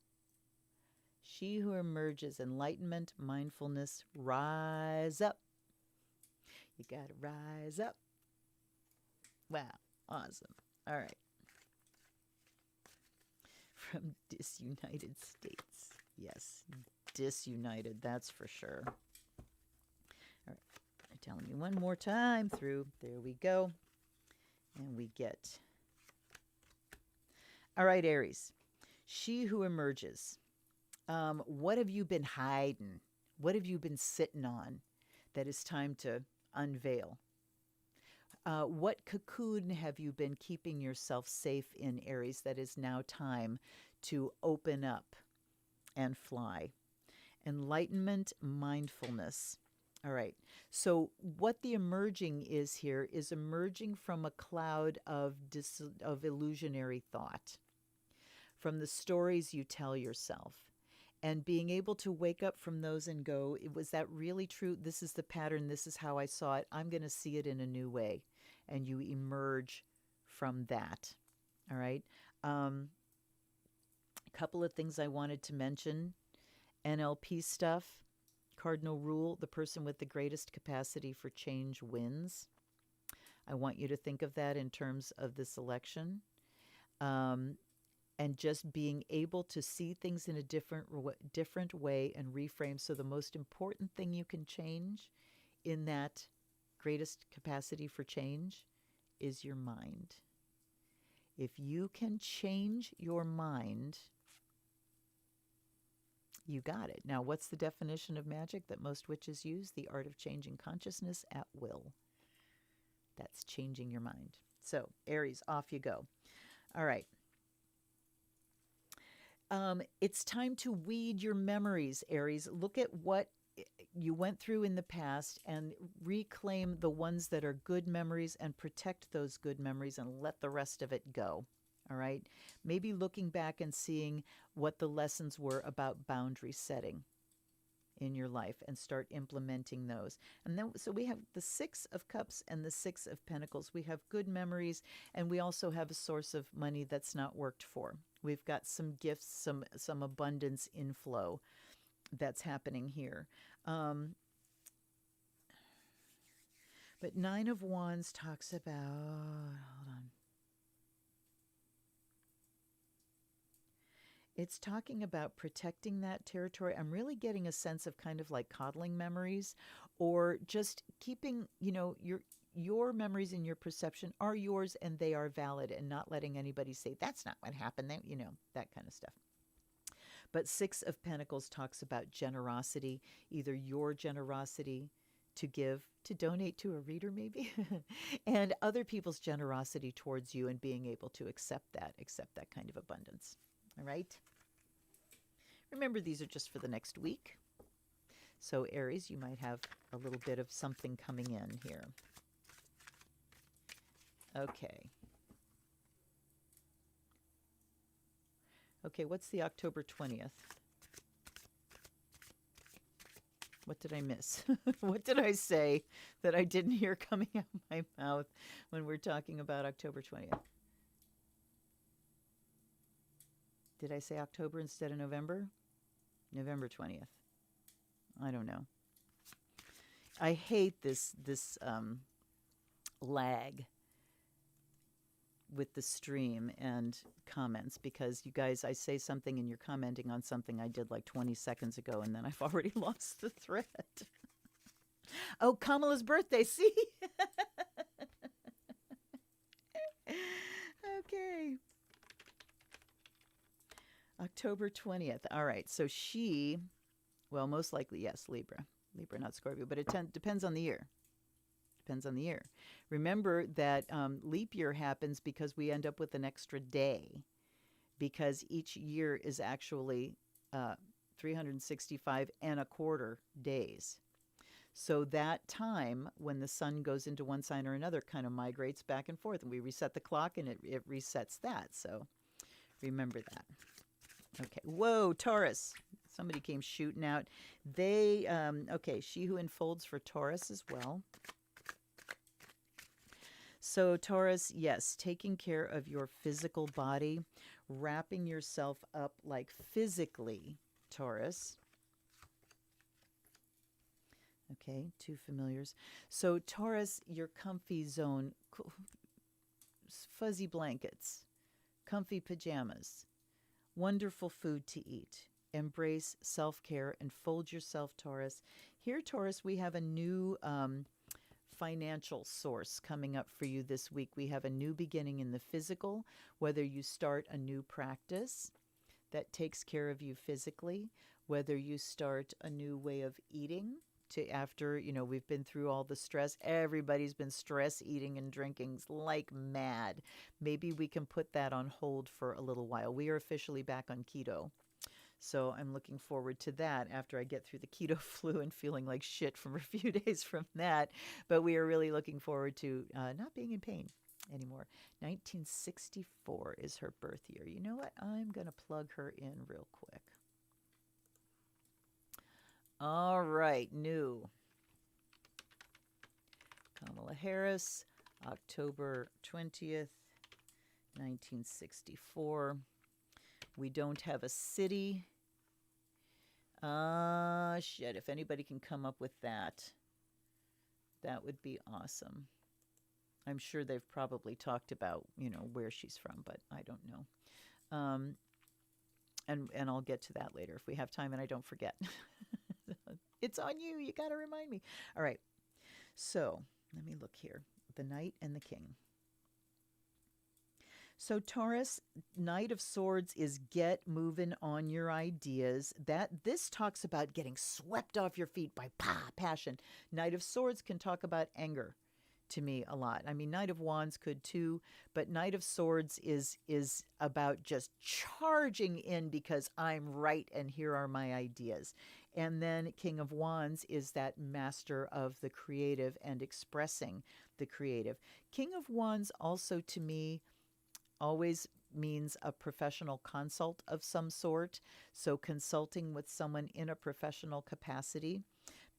She who emerges, enlightenment, mindfulness, rise up. You got to rise up. Wow, awesome. All right. From disunited states. Yes, disunited, that's for sure. All right, they're telling me one more time through. There we go. And we get. All right, Aries. She who emerges. What have you been hiding? What have you been sitting on that is time to unveil? What cocoon have you been keeping yourself safe in, Aries, that is now time to open up and fly? Enlightenment, mindfulness. All right. So what the emerging is here is emerging from a cloud of illusionary thought, from the stories you tell yourself. And being able to wake up from those and go, was that really true? This is the pattern. This is how I saw it. I'm going to see it in a new way. And you emerge from that. All right. A couple of things I wanted to mention. NLP stuff. Cardinal rule, the person with the greatest capacity for change wins. I want you to think of that in terms of this election. And and just being able to see things in a different way and reframe. So the most important thing you can change in that greatest capacity for change is your mind. If you can change your mind, you got it. Now, what's the definition of magic that most witches use? The art of changing consciousness at will. That's changing your mind. So, Aries, off you go. All right. It's time to weed your memories, Aries. Look at what you went through in the past and reclaim the ones that are good memories and protect those good memories and let the rest of it go. All right. Maybe looking back and seeing what the lessons were about boundary setting in your life and start implementing those. And then, so we have the Six of Cups and the Six of Pentacles. We have good memories, and we also have a source of money that's not worked for. We've got some gifts, some abundance inflow that's happening here. But Nine of Wands talks about, hold on. It's talking about protecting that territory. I'm really getting a sense of kind of like coddling memories, or just keeping, your memories and your perception are yours and they are valid, and not letting anybody say, that's not what happened, that kind of stuff. But Six of Pentacles talks about generosity, either your generosity to give, to donate to a reader maybe, and other people's generosity towards you, and being able to accept that kind of abundance. All right. Remember, these are just for the next week. So Aries, you might have a little bit of something coming in here. Okay. Okay, what's the October 20th? What did I miss? What did I say that I didn't hear coming out of my mouth when we're talking about October 20th? Did I say October instead of November? November 20th. I don't know. I hate this lag with the stream and comments, because you guys, I say something and you're commenting on something I did like 20 seconds ago, and then I've already lost the thread. Oh, Kamala's birthday, see? Okay. October 20th. All right. So she, well, most likely, yes, Libra. Libra, not Scorpio, but it depends on the year. Depends on the year. Remember that leap year happens because we end up with an extra day, because each year is actually 365 and a quarter days. So that time when the sun goes into one sign or another kind of migrates back and forth, and we reset the clock and it resets that. So remember that. Okay. Whoa, Taurus. Somebody came shooting out. Okay, she who enfolds for Taurus as well. So Taurus, yes, taking care of your physical body, wrapping yourself up like physically, Taurus. Okay, two familiars. So Taurus, your comfy zone, fuzzy blankets, comfy pajamas, wonderful food to eat. Embrace self-care and fold yourself, Taurus. Here, Taurus, we have a new financial source coming up for you this week. We have a new beginning in the physical, whether you start a new practice that takes care of you physically, whether you start a new way of eating after, we've been through all the stress. Everybody's been stress eating and drinking like mad. Maybe we can put that on hold for a little while. We are officially back on keto. So I'm looking forward to that after I get through the keto flu and feeling like shit from a few days from that. But we are really looking forward to not being in pain anymore. 1964 is her birth year. You know what? I'm going to plug her in real quick. All right, new. Kamala Harris, October 20th, 1964. We don't have a city. Shit, if anybody can come up with that, that would be awesome. I'm sure they've probably talked about, where she's from, but I don't know. Um, and I'll get to that later if we have time and I don't forget. It's on you. You got to remind me. All right. So let me look here. The Knight and the King. So Taurus, Knight of Swords is get moving on your ideas. This talks about getting swept off your feet by passion. Knight of Swords can talk about anger to me a lot. I mean, Knight of Wands could too, but Knight of Swords is about just charging in because I'm right and here are my ideas. And then King of Wands is that master of the creative and expressing the creative. King of Wands also to me always means a professional consult of some sort, so consulting with someone in a professional capacity.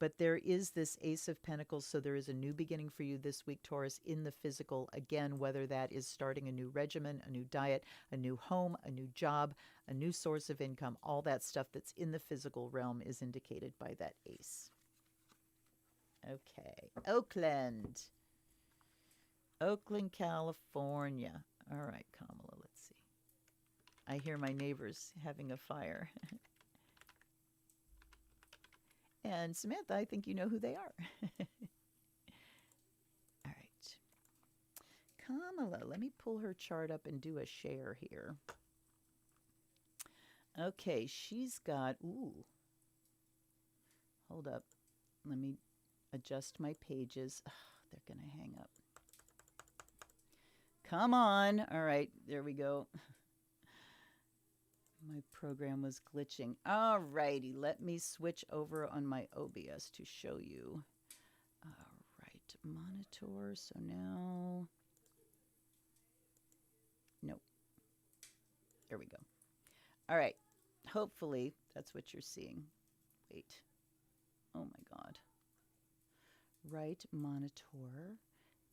But there is this Ace of Pentacles, so there is a new beginning for you this week, Taurus, in the physical. Again, whether that is starting a new regimen, a new diet, a new home, a new job, a new source of income, all that stuff that's in the physical realm is indicated by that Ace. Okay, Oakland, California. All right, Kamala, let's see. I hear my neighbors having a fire. And Samantha, I think you know who they are. All right. Kamala, let me pull her chart up and do a share here. Okay, she's got, hold up. Let me adjust my pages. Ugh, they're going to hang up. Come on. All right, there we go. My program was glitching. All righty, let me switch over on my OBS to show you. All right, monitor. So now, nope. There we go. All right, hopefully that's what you're seeing. Wait. Oh my God. Right monitor.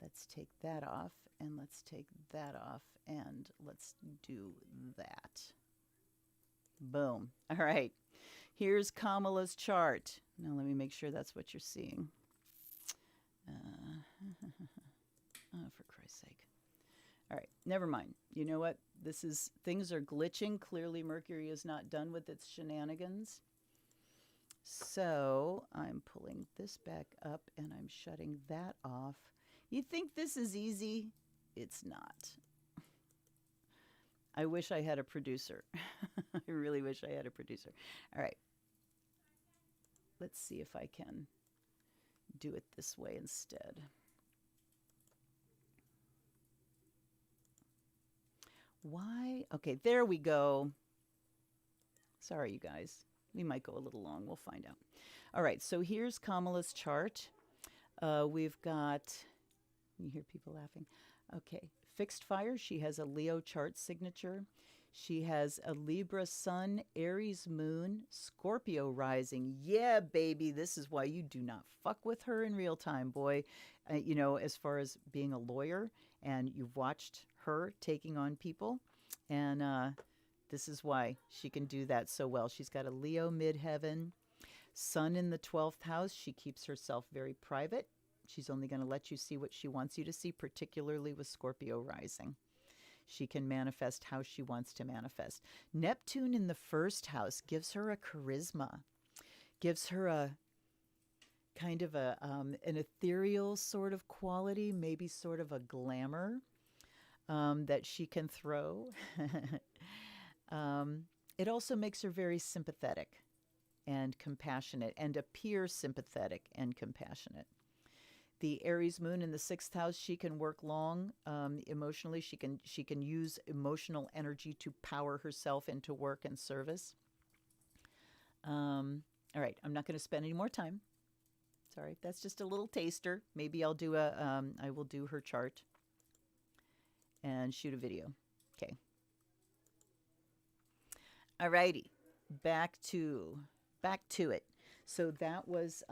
Let's take that off, and let's take that off, and let's do that. Boom. All right. Here's Kamala's chart. Now let me make sure that's what you're seeing. Oh, for Christ's sake. All right. Never mind. You know what? Things are glitching. Clearly Mercury is not done with its shenanigans. So I'm pulling this back up and I'm shutting that off. You think this is easy? It's not. I wish I had a producer. I really wish I had a producer. All right. Let's see if I can do it this way instead. Why? Okay, there we go. Sorry, you guys. We might go a little long. We'll find out. All right, so here's Kamala's chart. We've got, you hear people laughing? Okay, fixed fire. She has a Leo chart signature. She has a Libra sun, Aries moon, Scorpio rising. Yeah, baby, this is why you do not fuck with her in real time, boy. You know, as far as being a lawyer, and you've watched her taking on people, and this is why she can do that so well. She's got a Leo midheaven, sun in the 12th house. She keeps herself very private. She's only going to let you see what she wants you to see, particularly with Scorpio rising. She can manifest how she wants to manifest. Neptune in the 1st house gives her a charisma, gives her a kind of an ethereal sort of quality, maybe sort of a glamour that she can throw. It also makes her very sympathetic and compassionate, and appear sympathetic and compassionate. The Aries moon in the 6th house, she can work long emotionally. She can use emotional energy to power herself into work and service. All right, I'm not going to spend any more time. Sorry, that's just a little taster. Maybe I'll do I will do her chart and shoot a video. Okay. All righty, back to it. So that was.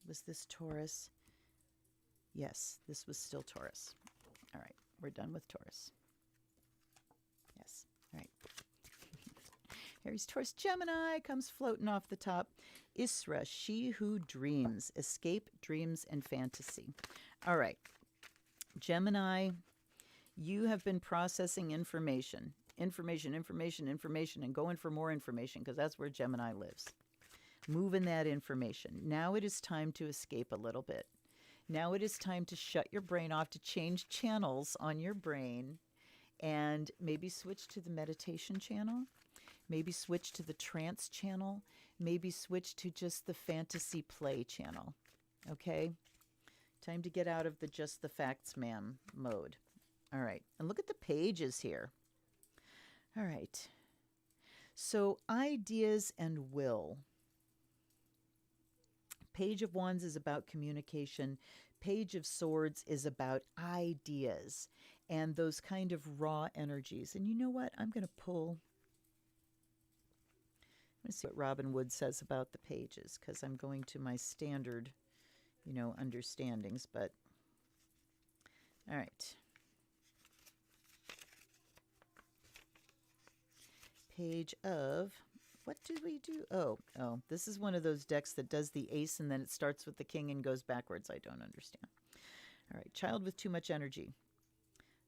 Was this Taurus? Yes, this was still Taurus. All right, we're done with Taurus. Yes, all right. Aries, Taurus, Gemini comes floating off the top. Isra, she who dreams, escape, dreams, and fantasy. All right, Gemini, You have been processing information, information, and going for more information because that's where Gemini lives. Moving that information. Now it is time to escape a little bit. Now it is time to shut your brain off, to change channels on your brain, and maybe switch to the meditation channel, maybe switch to the trance channel, maybe switch to just the fantasy play channel. Okay? Time to get out of the just the facts, ma'am mode. All right. And look at the pages here. All right. So, ideas and will. Page of Wands is about communication. Page of Swords is about ideas and those kind of raw energies. And you know what? I'm going to pull. Let me see what Robin Wood says about the pages, because I'm going to my standard, understandings. But, all right. Page of, what do we do? Oh, this is one of those decks that does the ace and then it starts with the king and goes backwards. I don't understand. All right, child with too much energy.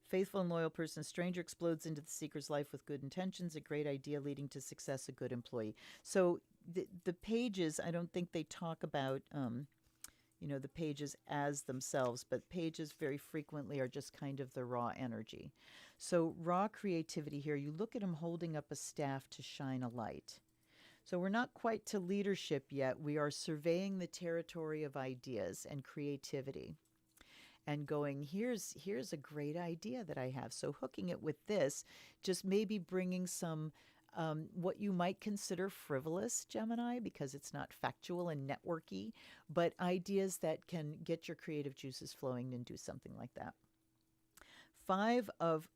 Faithful and loyal person, a stranger explodes into the seeker's life with good intentions, a great idea leading to success, a good employee. So the pages, I don't think they talk about, the pages as themselves, but pages very frequently are just kind of the raw energy. So raw creativity here, you look at him holding up a staff to shine a light. So we're not quite to leadership yet. We are surveying the territory of ideas and creativity and going, here's a great idea that I have. So hooking it with this, just maybe bringing some what you might consider frivolous, Gemini, because it's not factual and networky, but ideas that can get your creative juices flowing and do something like that. 5 of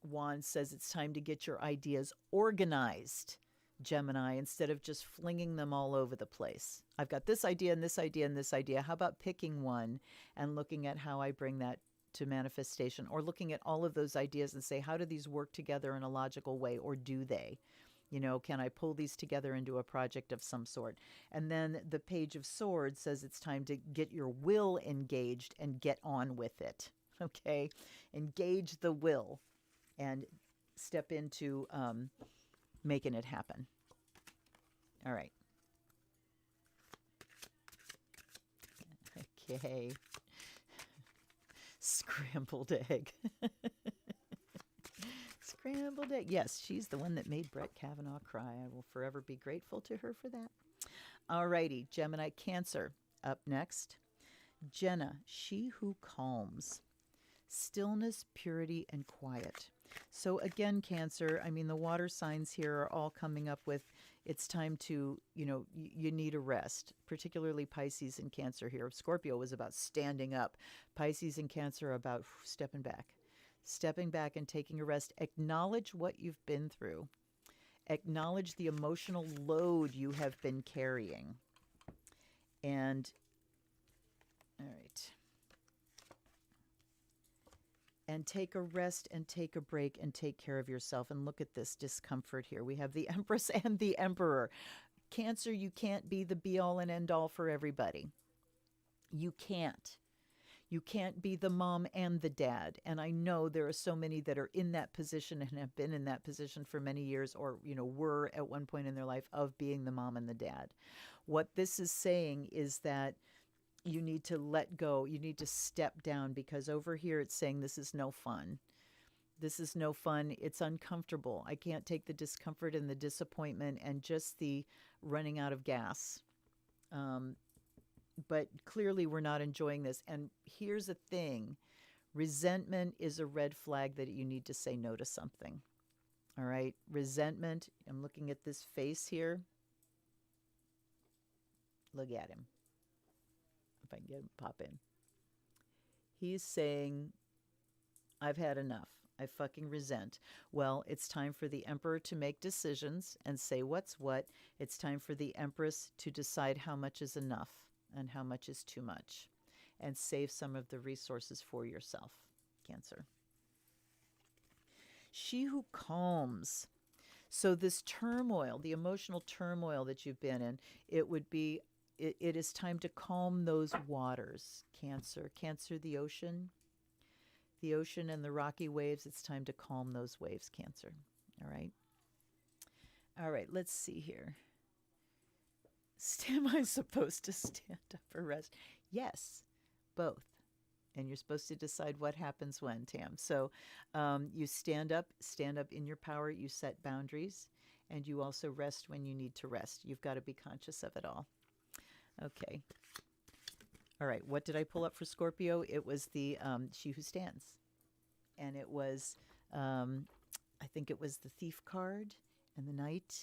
Wands says it's time to get your ideas organized, Gemini, instead of just flinging them all over the place. I've got this idea and this idea and this idea. How about picking one and looking at how I bring that to manifestation, or looking at all of those ideas and say, how do these work together in a logical way, or do they? Can I pull these together into a project of some sort? And then the Page of Swords says it's time to get your will engaged and get on with it. Okay? Engage the will and step into making it happen. All right. Okay. Scrambled egg. Scrambled egg. Yes, she's the one that made Brett Kavanaugh cry. I will forever be grateful to her for that. All righty, Gemini, Cancer. Up next. Jenna, she who calms. Stillness, purity, and quiet. So again, Cancer, the water signs here are all coming up with it's time to, you need a rest, particularly Pisces and Cancer here. Scorpio was about standing up. Pisces and Cancer are about stepping back and taking a rest. Acknowledge what you've been through. Acknowledge the emotional load you have been carrying. And, all right. And take a rest and take a break and take care of yourself. And look at this discomfort here. We have the Empress and the Emperor. Cancer, you can't be the be-all and end-all for everybody. You can't. You can't be the mom and the dad. And I know there are so many that are in that position and have been in that position for many years, or, were at one point in their life of being the mom and the dad. What this is saying is that you need to let go. You need to step down, because over here it's saying this is no fun. This is no fun. It's uncomfortable. I can't take the discomfort and the disappointment and just the running out of gas. But clearly we're not enjoying this. And here's the thing. Resentment is a red flag that you need to say no to something. All right? Resentment. I'm looking at this face here. Look at him. If I can get him to pop in. He's saying, I've had enough. I fucking resent. Well, it's time for the Emperor to make decisions and say what's what. It's time for the Empress to decide how much is enough and how much is too much, and save some of the resources for yourself, Cancer. She who calms. So this turmoil, the emotional turmoil that you've been in, it is time to calm those waters, Cancer. Cancer, the ocean. the ocean and the rocky waves, it's time to calm those waves, Cancer. All right. All right, let's see here. Am I supposed to stand up or rest? Yes, both. And you're supposed to decide what happens when, Tam. So you stand up in your power, you set boundaries, and you also rest when you need to rest. You've got to be conscious of it all. Okay. All right, what did I pull up for Scorpio? It was the She Who Stands. And it was, I think it was the Thief card and the Knight.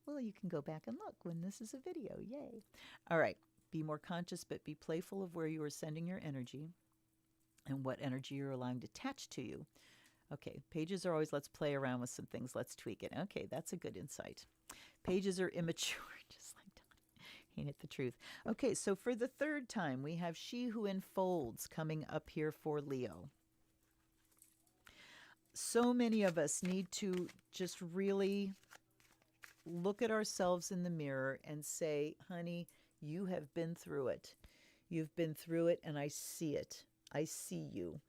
Well, you can go back and look when this is a video. Yay. All right, be more conscious, but be playful of where you are sending your energy and what energy you're allowing to attach to you. Okay, pages are always, let's play around with some things. Let's tweak it. Okay, that's a good insight. Pages are immature, just like Donnie. Ain't it the truth? Okay, so for the third time, we have She Who Enfolds coming up here for Leo. So many of us need to just really look at ourselves in the mirror and say, honey, you have been through it. You've been through it, and I see it. I see you.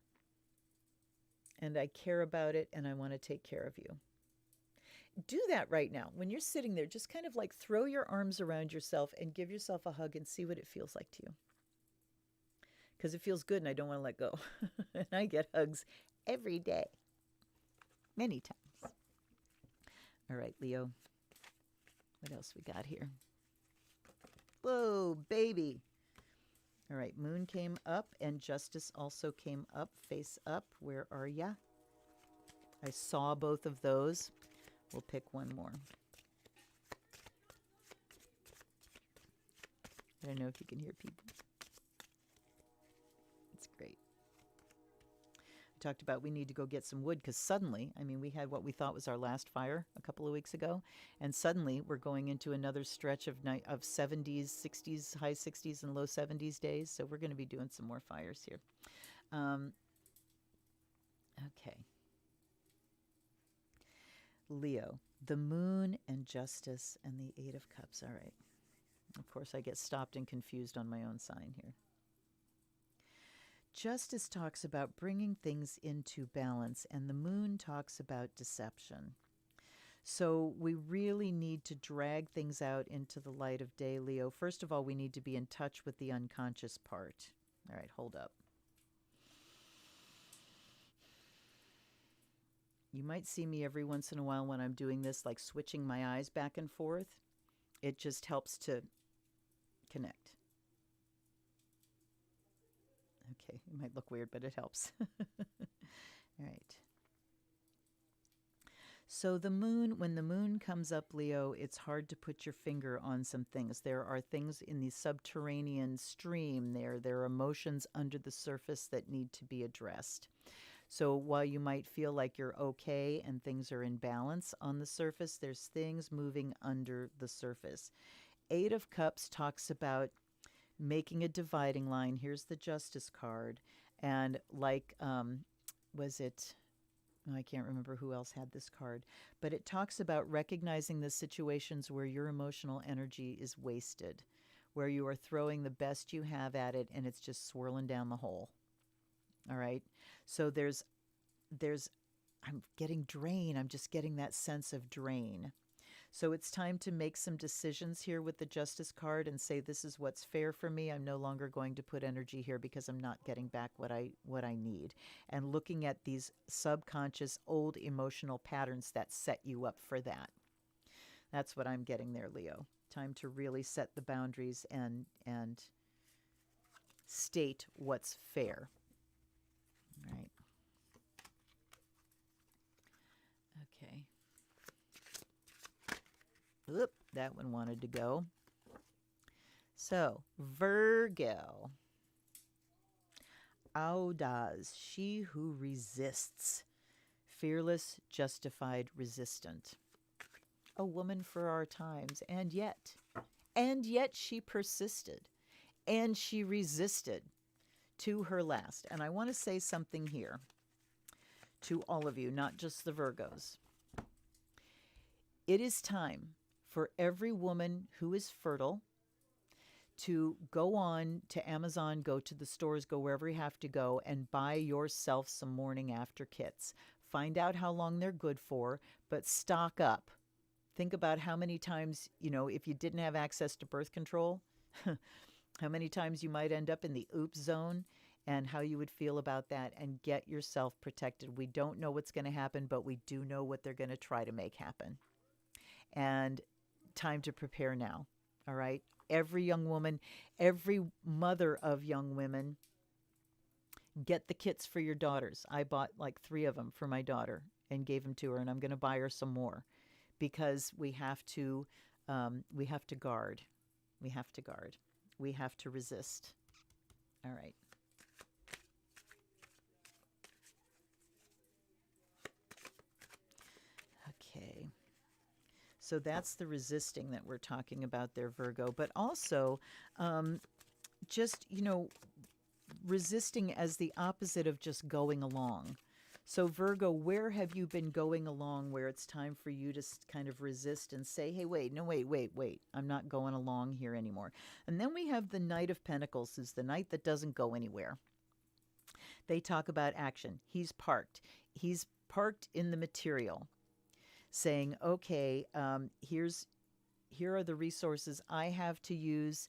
And I care about it, and I want to take care of you. Do that right now. When you're sitting there, just kind of like throw your arms around yourself and give yourself a hug and see what it feels like to you. Because it feels good, and I don't want to let go. And I get hugs every day. Many times. All right, Leo. What else we got here? Whoa, baby. All right, Moon came up and Justice also came up, face up. Where are ya? I saw both of those. We'll pick one more. I don't know if you can hear people. It's great. I talked about we need to go get some wood because suddenly, I mean, we had what we thought was our last fire a couple of weeks ago, and suddenly we're going into another stretch of 70s, 60s, high 60s and low 70s days, so we're going to be doing some more fires here. Okay. Leo, the Moon and Justice and the Eight of Cups. All right. Of course, I get stopped and confused on my own sign here. Justice talks about bringing things into balance, and the Moon talks about deception. So we really need to drag things out into the light of day, Leo. First of all, we need to be in touch with the unconscious part. All right, hold up. You might see me every once in a while when I'm doing this, like switching my eyes back and forth. It just helps to connect. Okay, it might look weird, but it helps. All right. So the Moon, when the Moon comes up, Leo, it's hard to put your finger on some things. There are things in the subterranean stream there. There are emotions under the surface that need to be addressed. So while you might feel like you're okay and things are in balance on the surface, there's things moving under the surface. Eight of Cups talks about making a dividing line. Here's the Justice card. And like, was it, I can't remember who else had this card, but it talks about recognizing the situations where your emotional energy is wasted, where you are throwing the best you have at it and it's just swirling down the hole. All right. So I'm getting drain. I'm just getting that sense of drain. So it's time to make some decisions here with the Justice card and say, this is what's fair for me. I'm no longer going to put energy here because I'm not getting back what I need. And looking at these subconscious old emotional patterns that set you up for that. That's what I'm getting there, Leo. Time to really set the boundaries and state what's fair. All right. Okay. Oop, that one wanted to go. So, Virgo. Audaz, she who resists. Fearless, justified, resistant. A woman for our times, and yet she persisted, and she resisted to her last. And I want to say something here to all of you, not just the Virgos. It is time for every woman who is fertile to go on to Amazon, go to the stores, go wherever you have to go, and buy yourself some morning after kits. Find out how long they're good for, but stock up. Think about how many times, if you didn't have access to birth control, how many times you might end up in the oops zone, and how you would feel about that, and get yourself protected. We don't know what's going to happen, but we do know what they're going to try to make happen. And time to prepare now. All right. Every young woman, every mother of young women, get the kits for your daughters. I bought like 3 of them for my daughter and gave them to her, and I'm going to buy her some more, because we have to guard. We have to guard. We have to resist. All right. Okay. So that's the resisting that we're talking about there, Virgo. But also, just, resisting as the opposite of just going along. So, Virgo, where have you been going along where it's time for you to kind of resist and say, hey, wait, no, wait. I'm not going along here anymore. And then we have the Knight of Pentacles, who's the knight that doesn't go anywhere. They talk about action. He's parked. He's parked in the material, saying, okay, here are the resources I have to use.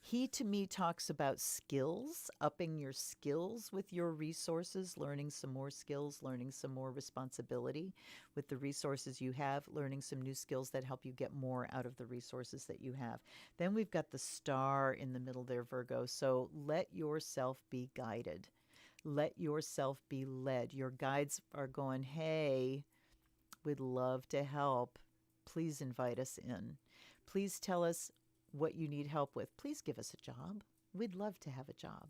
He, to me, talks about skills, upping your skills with your resources, learning some more skills, learning some more responsibility with the resources you have, learning some new skills that help you get more out of the resources that you have. Then we've got the star in the middle there, Virgo. So let yourself be guided. Let yourself be led. Your guides are going, hey, we'd love to help. Please invite us in. Please tell us what you need help with. Please give us a job. We'd love to have a job.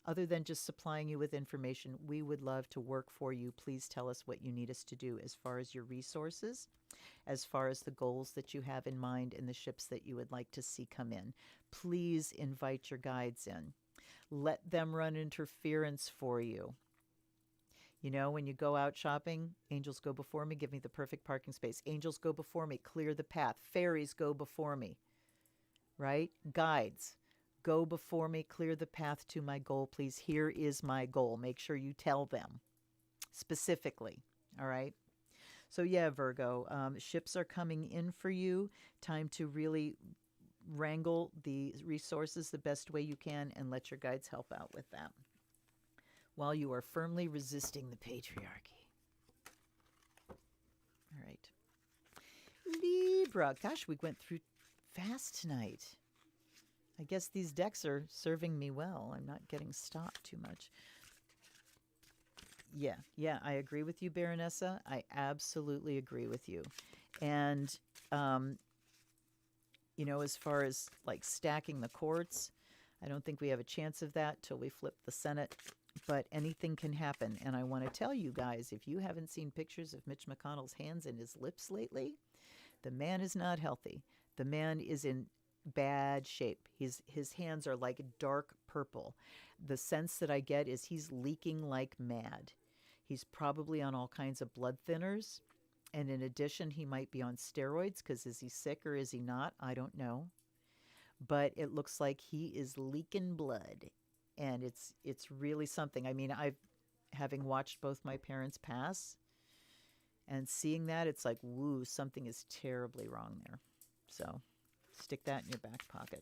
Other than just supplying you with information, we would love to work for you. Please tell us what you need us to do as far as your resources, as far as the goals that you have in mind and the ships that you would like to see come in. Please invite your guides in. Let them run interference for you. When you go out shopping, angels go before me, give me the perfect parking space. Angels go before me, clear the path. Fairies go before me. Right? Guides, go before me, clear the path to my goal, please. Here is my goal. Make sure you tell them specifically. All right? So yeah, Virgo, ships are coming in for you. Time to really wrangle the resources the best way you can and let your guides help out with that while you are firmly resisting the patriarchy. All right. Libra. Gosh, we went through fast tonight. I guess these decks are serving me well. I'm not getting stopped too much. Yeah, I agree with you, Baronessa. I absolutely agree with you. And, as far as like stacking the courts, I don't think we have a chance of that till we flip the Senate. But anything can happen. And I want to tell you guys, if you haven't seen pictures of Mitch McConnell's hands and his lips lately, the man is not healthy. The man is in bad shape. His hands are like dark purple. The sense that I get is he's leaking like mad. He's probably on all kinds of blood thinners. And in addition, he might be on steroids, because is he sick or is he not? I don't know. But it looks like he is leaking blood. And it's really something. I mean, having watched both my parents pass and seeing that, it's like, woo, something is terribly wrong there. So stick that in your back pocket.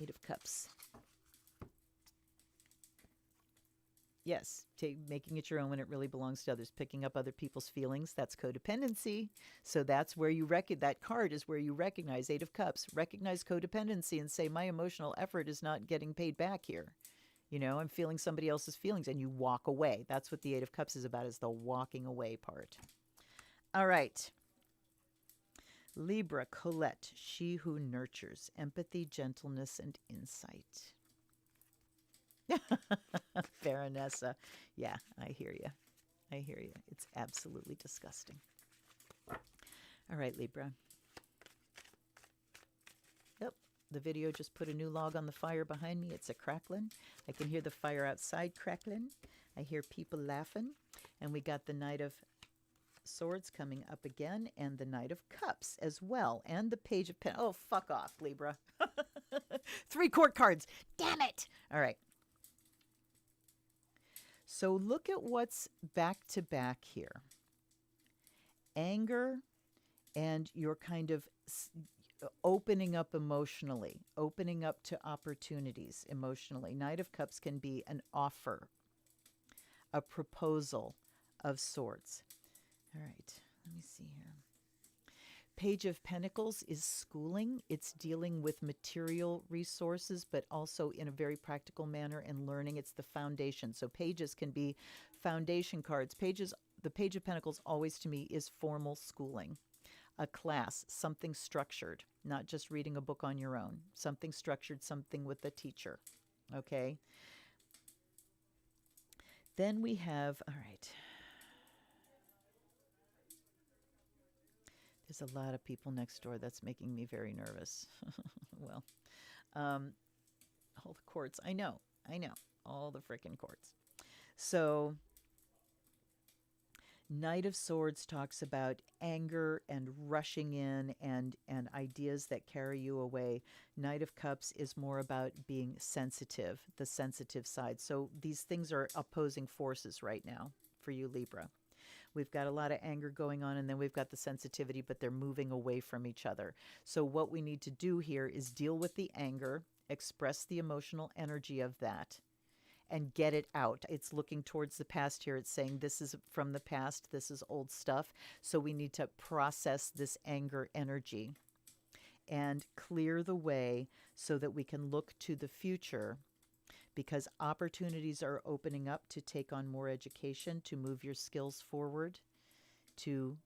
8 of Cups. Yes, making it your own when it really belongs to others. Picking up other people's feelings, that's codependency. So that's where that card is where you recognize 8 of Cups. Recognize codependency and say, my emotional effort is not getting paid back here. I'm feeling somebody else's feelings, and you walk away. That's what the 8 of Cups is about, is the walking away part. All right. Libra, Colette, she who nurtures, empathy, gentleness, and insight. Baronessa. Yeah, I hear you. It's absolutely disgusting. All right, Libra. Yep, the video just put a new log on the fire behind me. It's a crackling. I can hear the fire outside crackling. I hear people laughing. And we got the Knight of Swords coming up again, and the Knight of Cups as well, and the Page of Pentacles. Oh, fuck off, Libra. 3 court cards. Damn it. All right. So look at what's back to back here. Anger, and you're kind of opening up emotionally, opening up to opportunities emotionally. Knight of Cups can be an offer, a proposal of sorts. All right, let me see here. Page of Pentacles is schooling. It's dealing with material resources, but also in a very practical manner and learning. It's the foundation. So pages can be foundation cards. The Page of Pentacles always to me is formal schooling, a class, something structured, not just reading a book on your own, something structured, something with a teacher. Okay. Then we have, all right. There's a lot of people next door. That's making me very nervous. Well, all the courts. I know. All the frickin' courts. So, Knight of Swords talks about anger and rushing in and ideas that carry you away. Knight of Cups is more about being sensitive, the sensitive side. So these things are opposing forces right now for you, Libra. We've got a lot of anger going on, and then we've got the sensitivity, but they're moving away from each other. So what we need to do here is deal with the anger, express the emotional energy of that, and get it out. It's looking towards the past here. It's saying this is from the past. This is old stuff. So we need to process this anger energy and clear the way so that we can look to the future, because opportunities are opening up to take on more education, to move your skills forward, to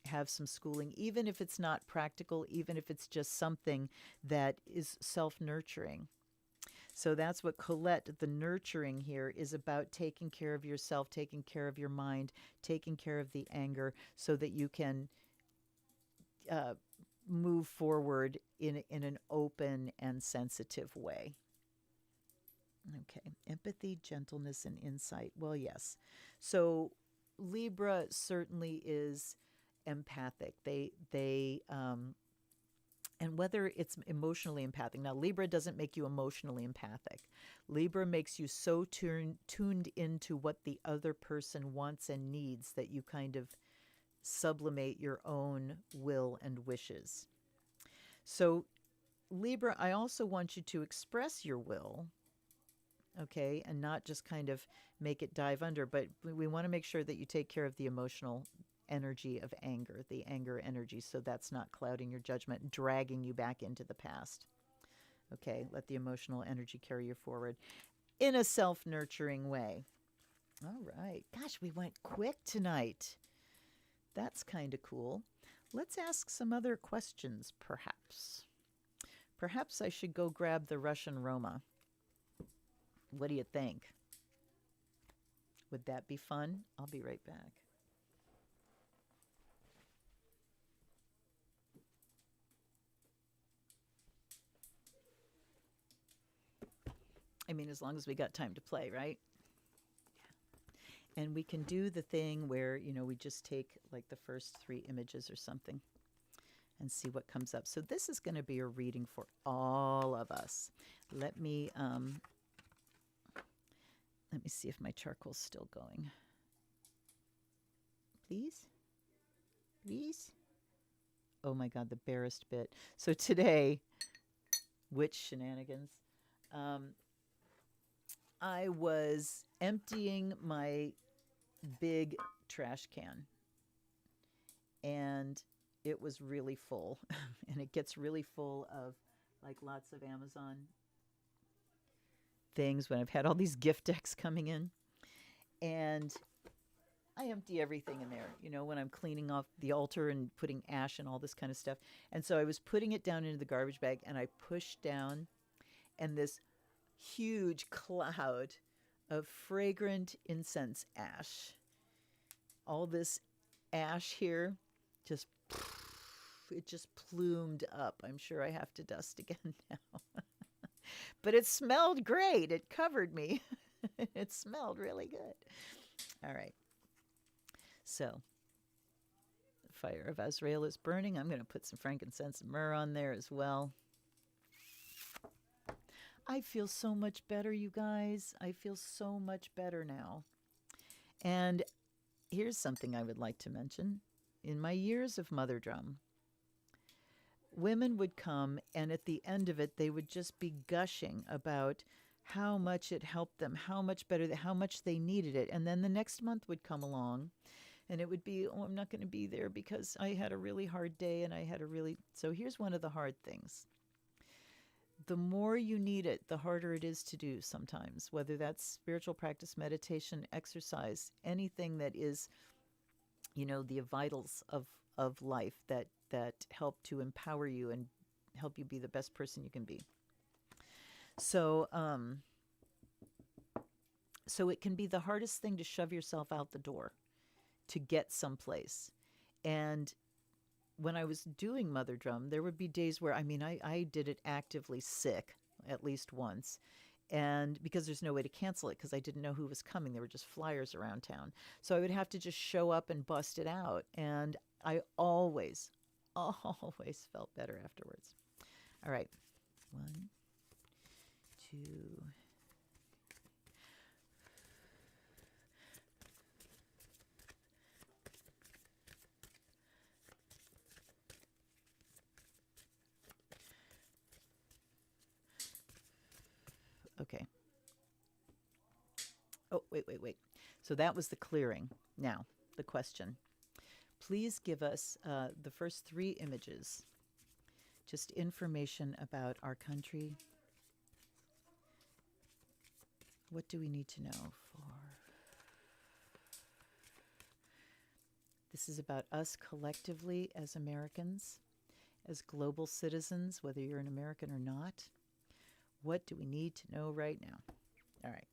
have some schooling, even if it's not practical, even if it's just something that is self-nurturing. So that's what Colette, the nurturing here, is about: taking care of yourself, taking care of your mind, taking care of the anger so that you can move forward in an open and sensitive way. Okay, empathy, gentleness, and insight. Well, yes. So Libra certainly is empathic. And whether it's emotionally empathic. Now, Libra doesn't make you emotionally empathic. Libra makes you so tuned into what the other person wants and needs that you kind of sublimate your own will and wishes. So, Libra, I also want you to express your will, okay, and not just kind of make it dive under, but we want to make sure that you take care of the emotional energy of anger, the anger energy, so that's not clouding your judgment, dragging you back into the past. Okay, let the emotional energy carry you forward in a self-nurturing way. All right. Gosh, we went quick tonight. That's kind of cool. Let's ask some other questions, perhaps. Perhaps I should go grab the Russian Roma. What do you think? Would that be fun? I'll be right back. I mean, as long as we got time to play, right? And we can do the thing where, we just take like the first 3 images or something and see what comes up. So this is going to be a reading for all of us. Let me see if my charcoal's still going. Please? Please? Oh my God, the barest bit. So today, witch shenanigans. I was emptying my big trash can, and it was really full. And it gets really full of like lots of Amazon things when I've had all these gift decks coming in. And I empty everything in there, when I'm cleaning off the altar and putting ash and all this kind of stuff. And so I was putting it down into the garbage bag, and I pushed down, and this huge cloud of fragrant incense ash. All this ash here, it just plumed up. I'm sure I have to dust again now. But it smelled great. It covered me. It smelled really good. All right. So fire of Azrael is burning. I'm going to put some frankincense and myrrh on there as well. I feel so much better, you guys. I feel so much better now. And here's something I would like to mention. In my years of Mother Drum, women would come, and at the end of it, they would just be gushing about how much it helped them, how much better, how much they needed it. And then the next month would come along, and it would be, oh, I'm not going to be there because I had a really hard day and I had a really... So here's one of the hard things. The more you need it, the harder it is to do sometimes, whether that's spiritual practice, meditation, exercise, anything that is, you know, the vitals of life that help to empower you and help you be the best person you can be. So it can be the hardest thing to shove yourself out the door to get someplace. And when I was doing Mother Drum, there would be days where, I did it actively sick at least once. And because there's no way to cancel it because I didn't know who was coming. There were just flyers around town. So I would have to just show up and bust it out. And I always felt better afterwards. All right. 1, 2. Okay. Oh, wait. So that was the clearing. Now, the question. Please give us the first 3 images. Just information about our country. What do we need to know for? This is about us collectively as Americans, as global citizens, whether you're an American or not. What do we need to know right now? All right.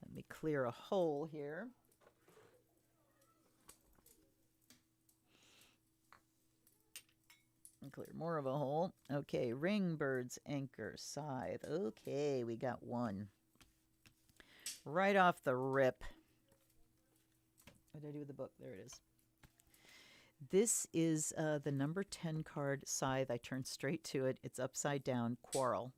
Let me clear a hole here. And clear more of a hole. Okay, ring, birds, anchor, scythe. Okay, we got 1. Right off the rip. What did I do with the book? There it is. This is the number 10 card, Scythe. I turned straight to it. It's upside down, quarrel.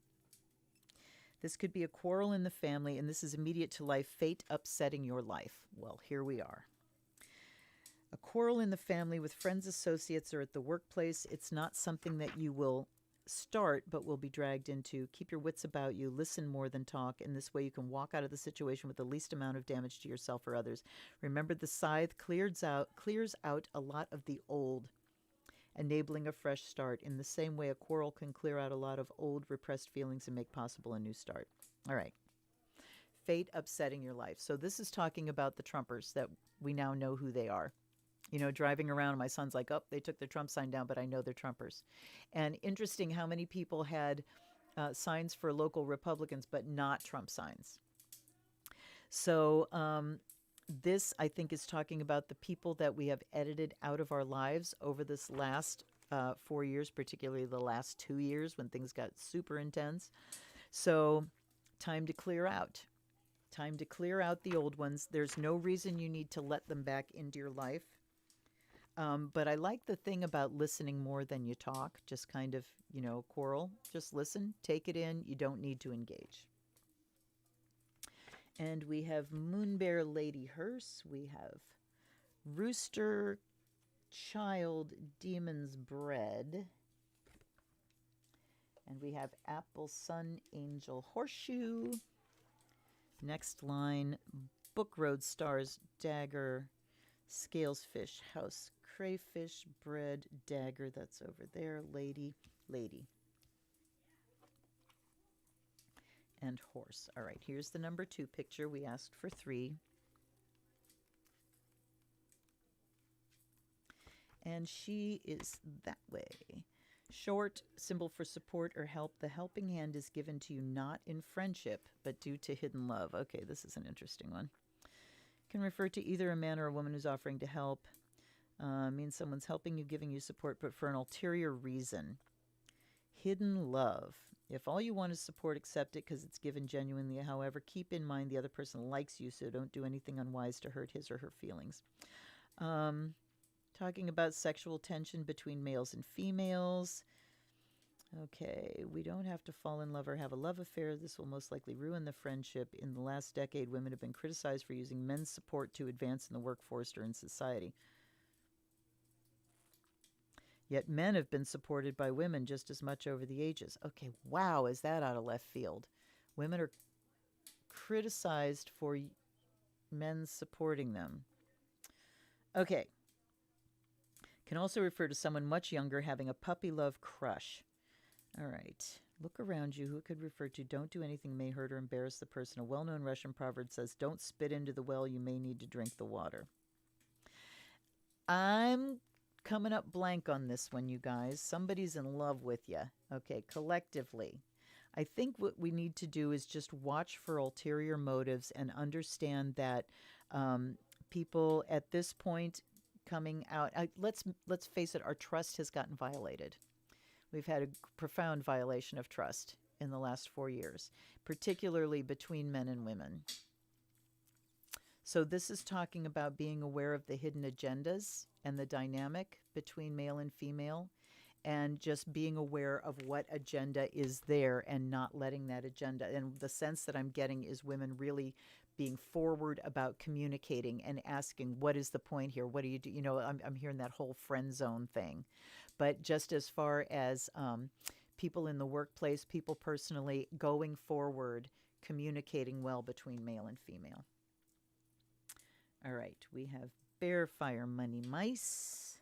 This could be a quarrel in the family, and this is immediate to life, fate upsetting your life. Well, here we are. A quarrel in the family with friends, associates, or at the workplace. It's not something that you will start, but will be dragged into. Keep your wits about you. Listen more than talk. In this way, you can walk out of the situation with the least amount of damage to yourself or others. Remember, the scythe clears out a lot of the old, enabling a fresh start. In the same way, a quarrel can clear out a lot of old repressed feelings and make possible a new start. All right. Fate upsetting your life. So this is talking about the Trumpers that we now know who they are. You know, driving around, my son's like, oh, they took their Trump sign down, but I know they're Trumpers. And interesting how many people had signs for local Republicans, but not Trump signs. So this, I think, is talking about the people that we have edited out of our lives over this last 4 years, particularly the last 2 years when things got super intense. So time to clear out. Time to clear out the old ones. There's no reason you need to let them back into your life. But I like the thing about listening more than you talk, just kind of, you know, quarrel. Just listen, take it in. You don't need to engage. And we have Moonbear Lady Hearse. We have Rooster Child Demon's Bread. And we have Apple Sun Angel Horseshoe. Next line, Book Road Stars Dagger. Scales Fish House Crayfish Bread Dagger. That's over there. Lady. And horse. All right, here's the number 2 picture. We asked for 3. And she is that way. Short, symbol for support or help. The helping hand is given to you not in friendship, but due to hidden love. Okay, this is an interesting one. Can refer to either a man or a woman who's offering to help. Means someone's helping you, giving you support, but for an ulterior reason. Hidden love. If all you want is support, accept it because it's given genuinely. However, keep in mind the other person likes you, so don't do anything unwise to hurt his or her feelings. Talking about sexual tension between males and females. Okay, we don't have to fall in love or have a love affair. This will most likely ruin the friendship. In the last decade, women have been criticized for using men's support to advance in the workforce or in society. Yet men have been supported by women just as much over the ages. Okay, wow, is that out of left field? Women are criticized for men supporting them. Okay. Can also refer to someone much younger having a puppy love crush. All right. Look around you. Who it could refer to? Don't do anything may hurt or embarrass the person. A well-known Russian proverb says, don't spit into the well. You may need to drink the water. I'm coming up blank on this one, you guys. Somebody's in love with you. Okay, collectively. I think what we need to do is just watch for ulterior motives and understand that people at this point coming out, let's face it, our trust has gotten violated. We've had a profound violation of trust in the last 4 years, particularly between men and women. So this is talking about being aware of the hidden agendas and the dynamic between male and female, and just being aware of what agenda is there and not letting that agenda. And the sense that I'm getting is women really being forward about communicating and asking, what is the point here? What do you do? You know, I'm hearing that whole friend zone thing. But just as far as people in the workplace, people personally going forward, communicating well between male and female. All right, we have bear, fire, money, mice.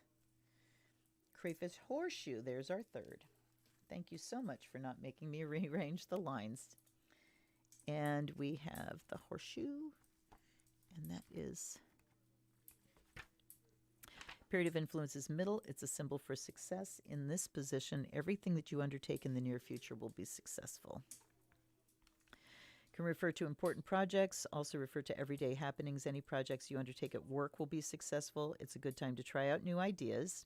Crayfish, horseshoe, there's our third. Thank you so much for not making me rearrange the lines. And we have the horseshoe, and that is period of influence is middle. It's a symbol for success. In this position, everything that you undertake in the near future will be successful. Can refer to important projects, also refer to everyday happenings. Any projects you undertake at work will be successful. It's a good time to try out new ideas.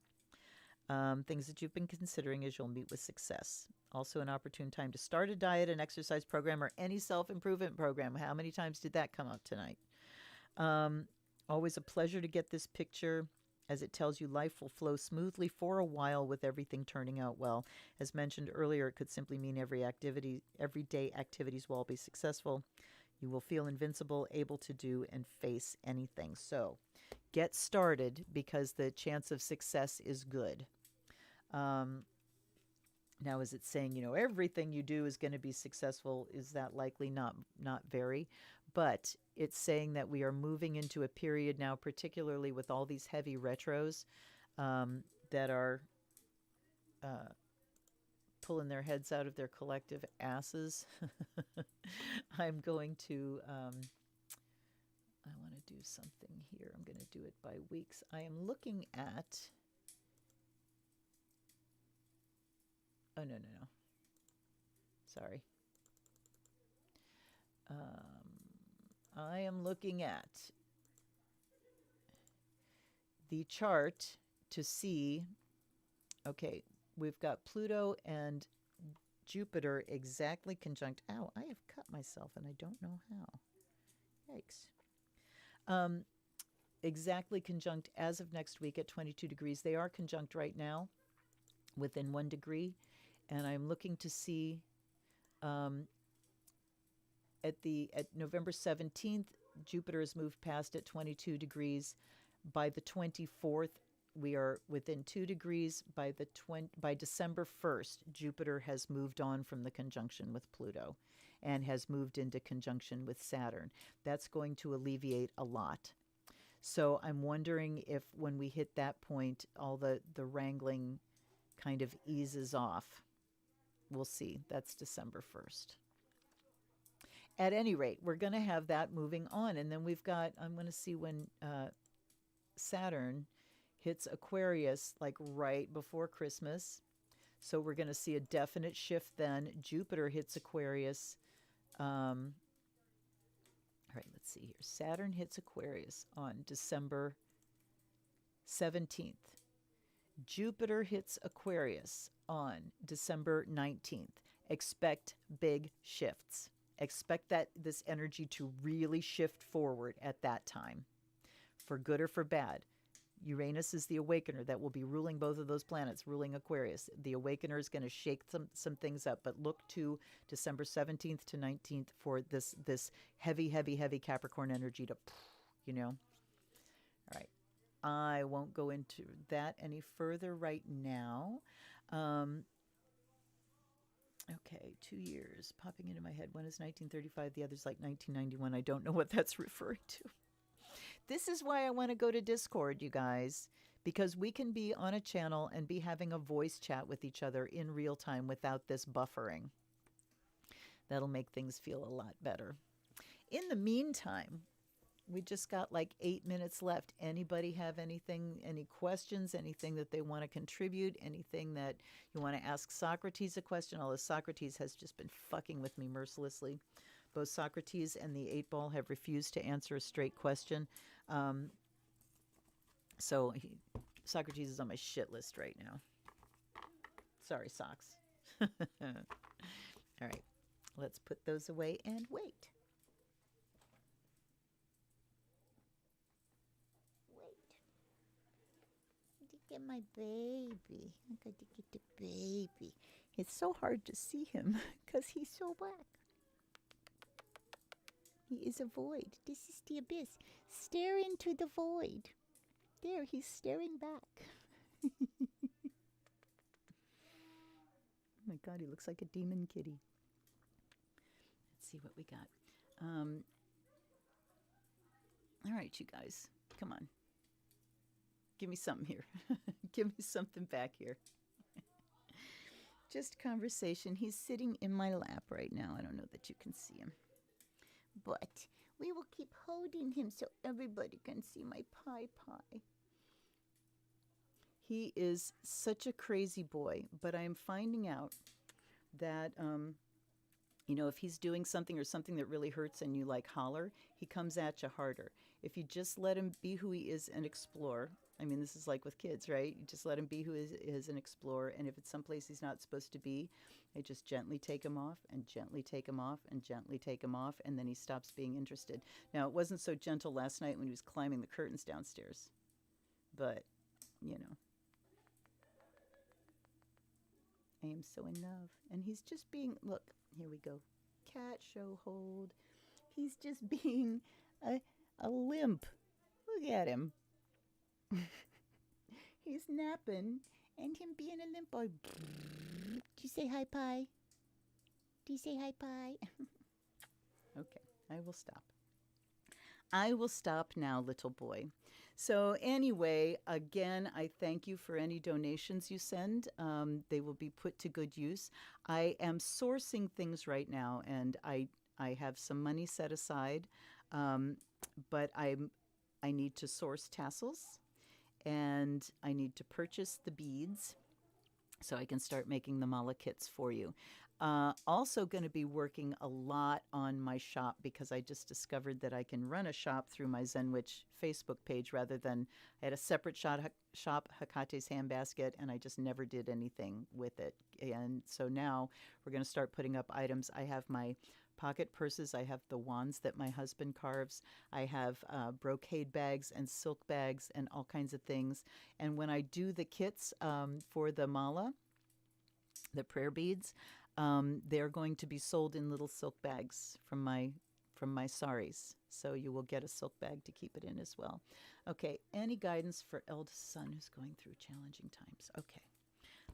Things that you've been considering as you'll meet with success. Also an opportune time to start a diet, an exercise program, or any self-improvement program. How many times did that come up tonight? Always a pleasure to get this picture, as it tells you life will flow smoothly for a while with everything turning out well. As mentioned earlier, it could simply mean everyday activities will all be successful. You will feel invincible, able to do and face anything. So get started because the chance of success is good. Now, is it saying, you know, everything you do is going to be successful? Is that likely? Not very. But it's saying that we are moving into a period now, particularly with all these heavy retros that are pulling their heads out of their collective asses. I'm going to, I want to do something here. I'm going to do it by weeks. I am looking at, oh, no. Sorry. I am looking at the chart to see, okay, we've got Pluto and Jupiter exactly conjunct. Ow, I have cut myself and I don't know how. Yikes. Exactly conjunct as of next week at 22 degrees. They are conjunct right now within 1 degree. And I'm looking to see at November 17th, Jupiter has moved past at 22 degrees. By the 24th, we are within 2 degrees. By December 1st, Jupiter has moved on from the conjunction with Pluto and has moved into conjunction with Saturn. That's going to alleviate a lot. So I'm wondering if when we hit that point, all the wrangling kind of eases off. We'll see. That's December 1st. At any rate, we're going to have that moving on. And then we've got, I'm going to see when Saturn hits Aquarius, like right before Christmas. So we're going to see a definite shift then. Jupiter hits Aquarius. All right, let's see here. Saturn hits Aquarius on December 17th. Jupiter hits Aquarius on December 19th, expect big shifts. Expect that this energy to really shift forward at that time, for good or for bad. Uranus is the awakener that will be ruling both of those planets, ruling Aquarius. The awakener is going to shake some things up, but look to December 17th to 19th for this heavy, heavy, heavy Capricorn energy to, All right. I won't go into that any further right now. Okay, 2 years popping into my head. One is 1935, the other's like 1991. I don't know what that's referring to. This is why I want to go to Discord, you guys, because we can be on a channel and be having a voice chat with each other in real time without this buffering. That'll make things feel a lot better. In the meantime, we just got like 8 minutes left. Anybody have anything, any questions, anything that they want to contribute, anything that you want to ask Socrates a question? Although Socrates has just been fucking with me mercilessly. Both Socrates and the 8-ball have refused to answer a straight question. Socrates is on my shit list right now. Sorry, Socks. All right, let's put those away and wait. Get my baby. I got to get the baby. It's so hard to see him because he's so black. He is a void. This is the abyss. Stare into the void. There, he's staring back. Oh my God, he looks like a demon kitty. Let's see what we got. All right, you guys, come on. Give me something here. Give me something back here. Just conversation. He's sitting in my lap right now. I don't know that you can see him. But we will keep holding him so everybody can see my pie. He is such a crazy boy, but I am finding out that, if he's doing something or something that really hurts and you like holler, he comes at you harder. If you just let him be who he is and explore, I mean, this is like with kids, right? You just let him be who he is and explore. And if it's someplace he's not supposed to be, I just gently take him off and gently take him off and gently take him off. And then he stops being interested. Now, it wasn't so gentle last night when he was climbing the curtains downstairs. But, I am so in love. And he's just being, look, here we go. Cat show hold. He's just being a limp. Look at him. He's napping and him being a limp boy. Do you say hi, Pie? Do you say hi, Pie? Okay, I will stop. I will stop now, little boy. So anyway, again, I thank you for any donations you send. They will be put to good use. I am sourcing things right now, and I have some money set aside, but I need to source tassels. And I need to purchase the beads so I can start making the mala kits for you. Also going to be working a lot on my shop because I just discovered that I can run a shop through my Zenwitch Facebook page rather than I had a separate shop, Hakate's Handbasket, and I just never did anything with it. And so now we're going to start putting up items. I have my pocket purses. I have the wands that my husband carves. I have brocade bags and silk bags and all kinds of things. And when I do the kits for the mala, the prayer beads, they're going to be sold in little silk bags from my saris. So you will get a silk bag to keep it in as well. Okay, any guidance for eldest son who's going through challenging times? Okay,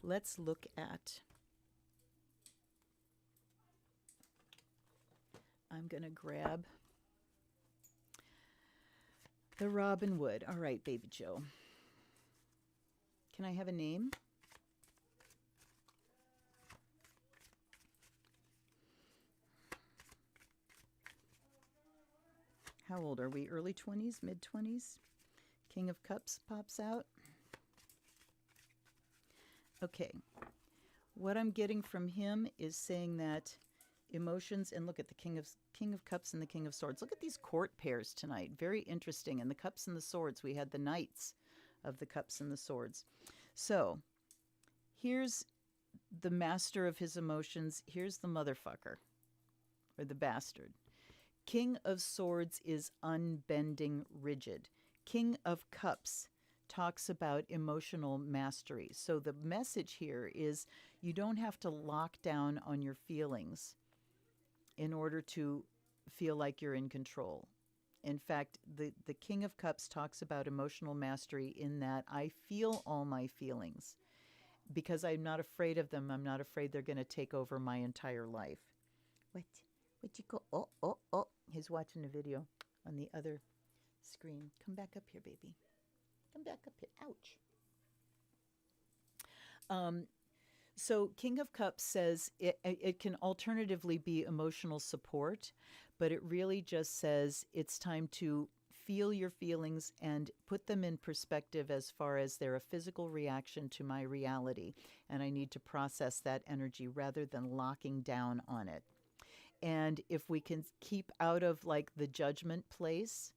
let's look at... I'm going to grab the Robin Wood. All right, Baby Joe. Can I have a name? How old are we? Early 20s, mid 20s? King of Cups pops out. Okay. What I'm getting from him is saying that emotions, and look at the King of Cups and the King of Swords. Look at these court pairs tonight. Very interesting. And the Cups and the Swords, we had the Knights of the Cups and the Swords. So here's the master of his emotions. Here's the motherfucker, or the bastard. King of Swords is unbending, rigid. King of Cups talks about emotional mastery. So the message here is you don't have to lock down on your feelings in order to feel like you're in control. In fact, the King of Cups talks about emotional mastery in that I feel all my feelings because I'm not afraid of them. I'm not afraid they're going to take over my entire life. What? What you go? Oh, oh, oh. He's watching a video on the other screen. Come back up here, baby. Come back up here. Ouch. So King of Cups says it can alternatively be emotional support, but it really just says it's time to feel your feelings and put them in perspective as far as they're a physical reaction to my reality, and I need to process that energy rather than locking down on it. And if we can keep out of like the judgment place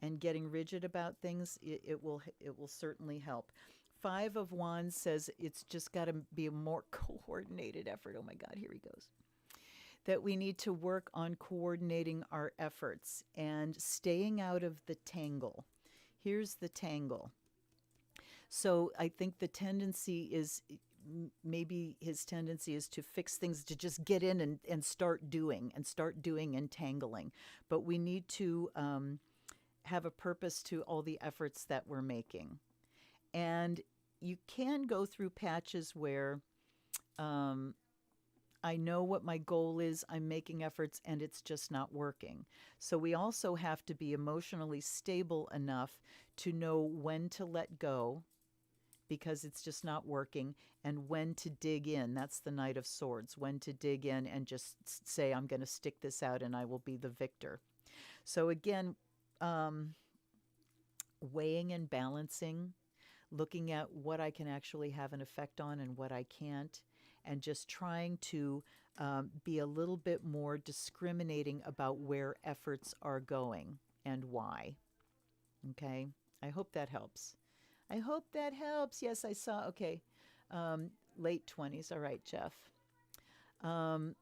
and getting rigid about things, it will certainly help. Five of Wands says it's just got to be a more coordinated effort. Oh my God, here he goes. That we need to work on coordinating our efforts and staying out of the tangle. Here's the tangle. So I think the tendency is, maybe his tendency is to fix things, to just get in and start doing and tangling. But we need to have a purpose to all the efforts that we're making. And you can go through patches where I know what my goal is, I'm making efforts, and it's just not working. So we also have to be emotionally stable enough to know when to let go because it's just not working, and when to dig in. That's the Knight of Swords. When to dig in and just say, I'm going to stick this out and I will be the victor. So again, weighing and balancing, looking at what I can actually have an effect on and what I can't, and just trying to be a little bit more discriminating about where efforts are going and why. Okay? I hope that helps. I hope that helps. Yes, I saw. Okay. Late 20s. All right, Jeff. Okay.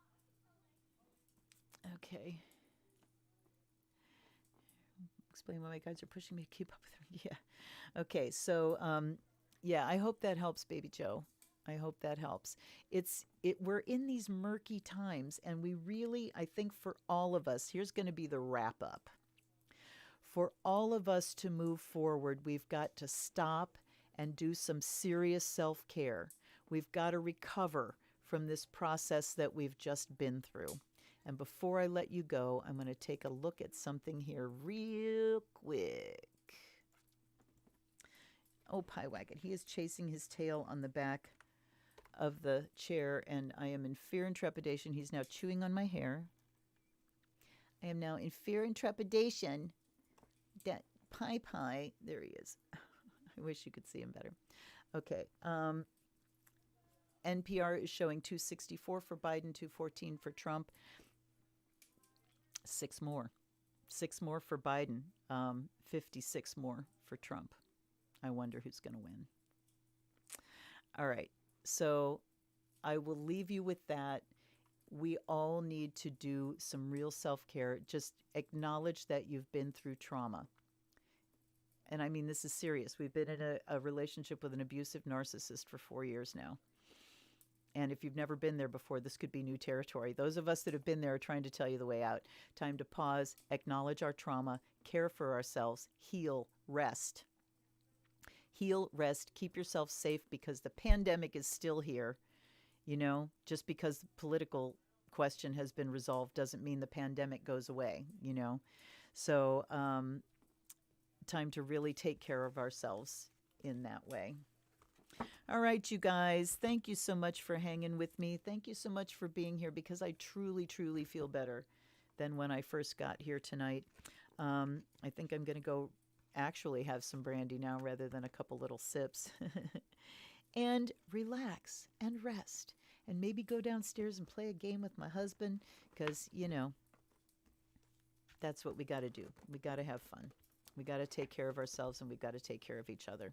Explain why my guides are pushing me to keep up with them. Yeah. Okay. So, yeah, I hope that helps, Baby Joe. I hope that helps. We're in these murky times, and we really, I think for all of us, here's going to be the wrap up. For all of us to move forward, we've got to stop and do some serious self-care. We've got to recover from this process that we've just been through. And before I let you go, I'm going to take a look at something here real quick. Oh, Pie Wagon. He is chasing his tail on the back of the chair, and I am in fear and trepidation. He's now chewing on my hair. I am now in fear and trepidation that Pie, there he is. I wish you could see him better. Okay. NPR is showing 264 for Biden, 214 for Trump. 6 more. 6 more for Biden, 56 more for Trump. I wonder who's going to win. All right. So I will leave you with that. We all need to do some real self-care. Just acknowledge that you've been through trauma. And I mean, this is serious. We've been in a relationship with an abusive narcissist for 4 years now. And if you've never been there before, this could be new territory. Those of us that have been there are trying to tell you the way out. Time to pause, acknowledge our trauma, care for ourselves, heal, rest. Heal, rest, keep yourself safe because the pandemic is still here. You know, just because the political question has been resolved doesn't mean the pandemic goes away, you know. So time to really take care of ourselves in that way. All right, you guys, thank you so much for hanging with me. Thank you so much for being here because I truly, truly feel better than when I first got here tonight. I think I'm going to go actually have some brandy now rather than a couple little sips. And relax and rest and maybe go downstairs and play a game with my husband because, you know, that's what we got to do. We got to have fun. We got to take care of ourselves and we got to take care of each other.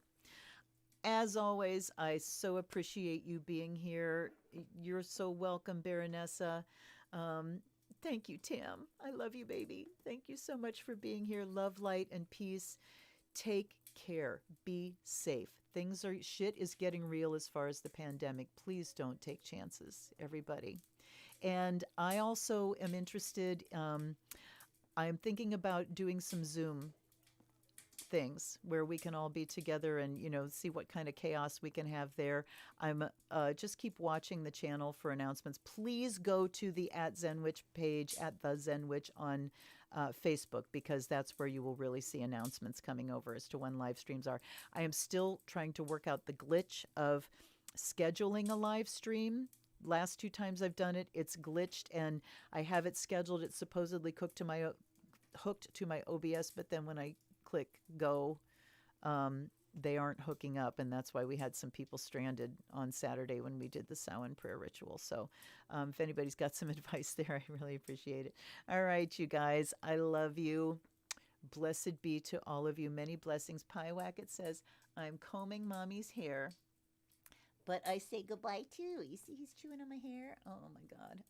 As always, I so appreciate you being here. You're so welcome, Baronessa. Um, Thank you, Tim. I love you, baby. Thank you so much for being here. Love, light, and peace. Take care. Be safe. Things are, shit is getting real as far as the pandemic. Please don't take chances, everybody. And I also am interested, I'm thinking about doing some Zoom things where we can all be together and see what kind of chaos we can have there. I'm just keep watching the channel for announcements. Please go to the at Zenwich page, at the Zenwich on Facebook, because that's where you will really see announcements coming over as to when live streams are. I am still trying to work out the glitch of scheduling a live stream. Last two times I've done it, it's glitched, and I have it scheduled. It's supposedly hooked to my OBS, but then when I click go, they aren't hooking up, and that's why we had some people stranded on Saturday when we did the Samhain prayer ritual. So if anybody's got some advice there, I really appreciate it. All right, you guys, I love you. Blessed be to all of you. Many blessings. Piewacket says, I'm combing mommy's hair, but I say goodbye too. You see he's chewing on my hair? Oh my God.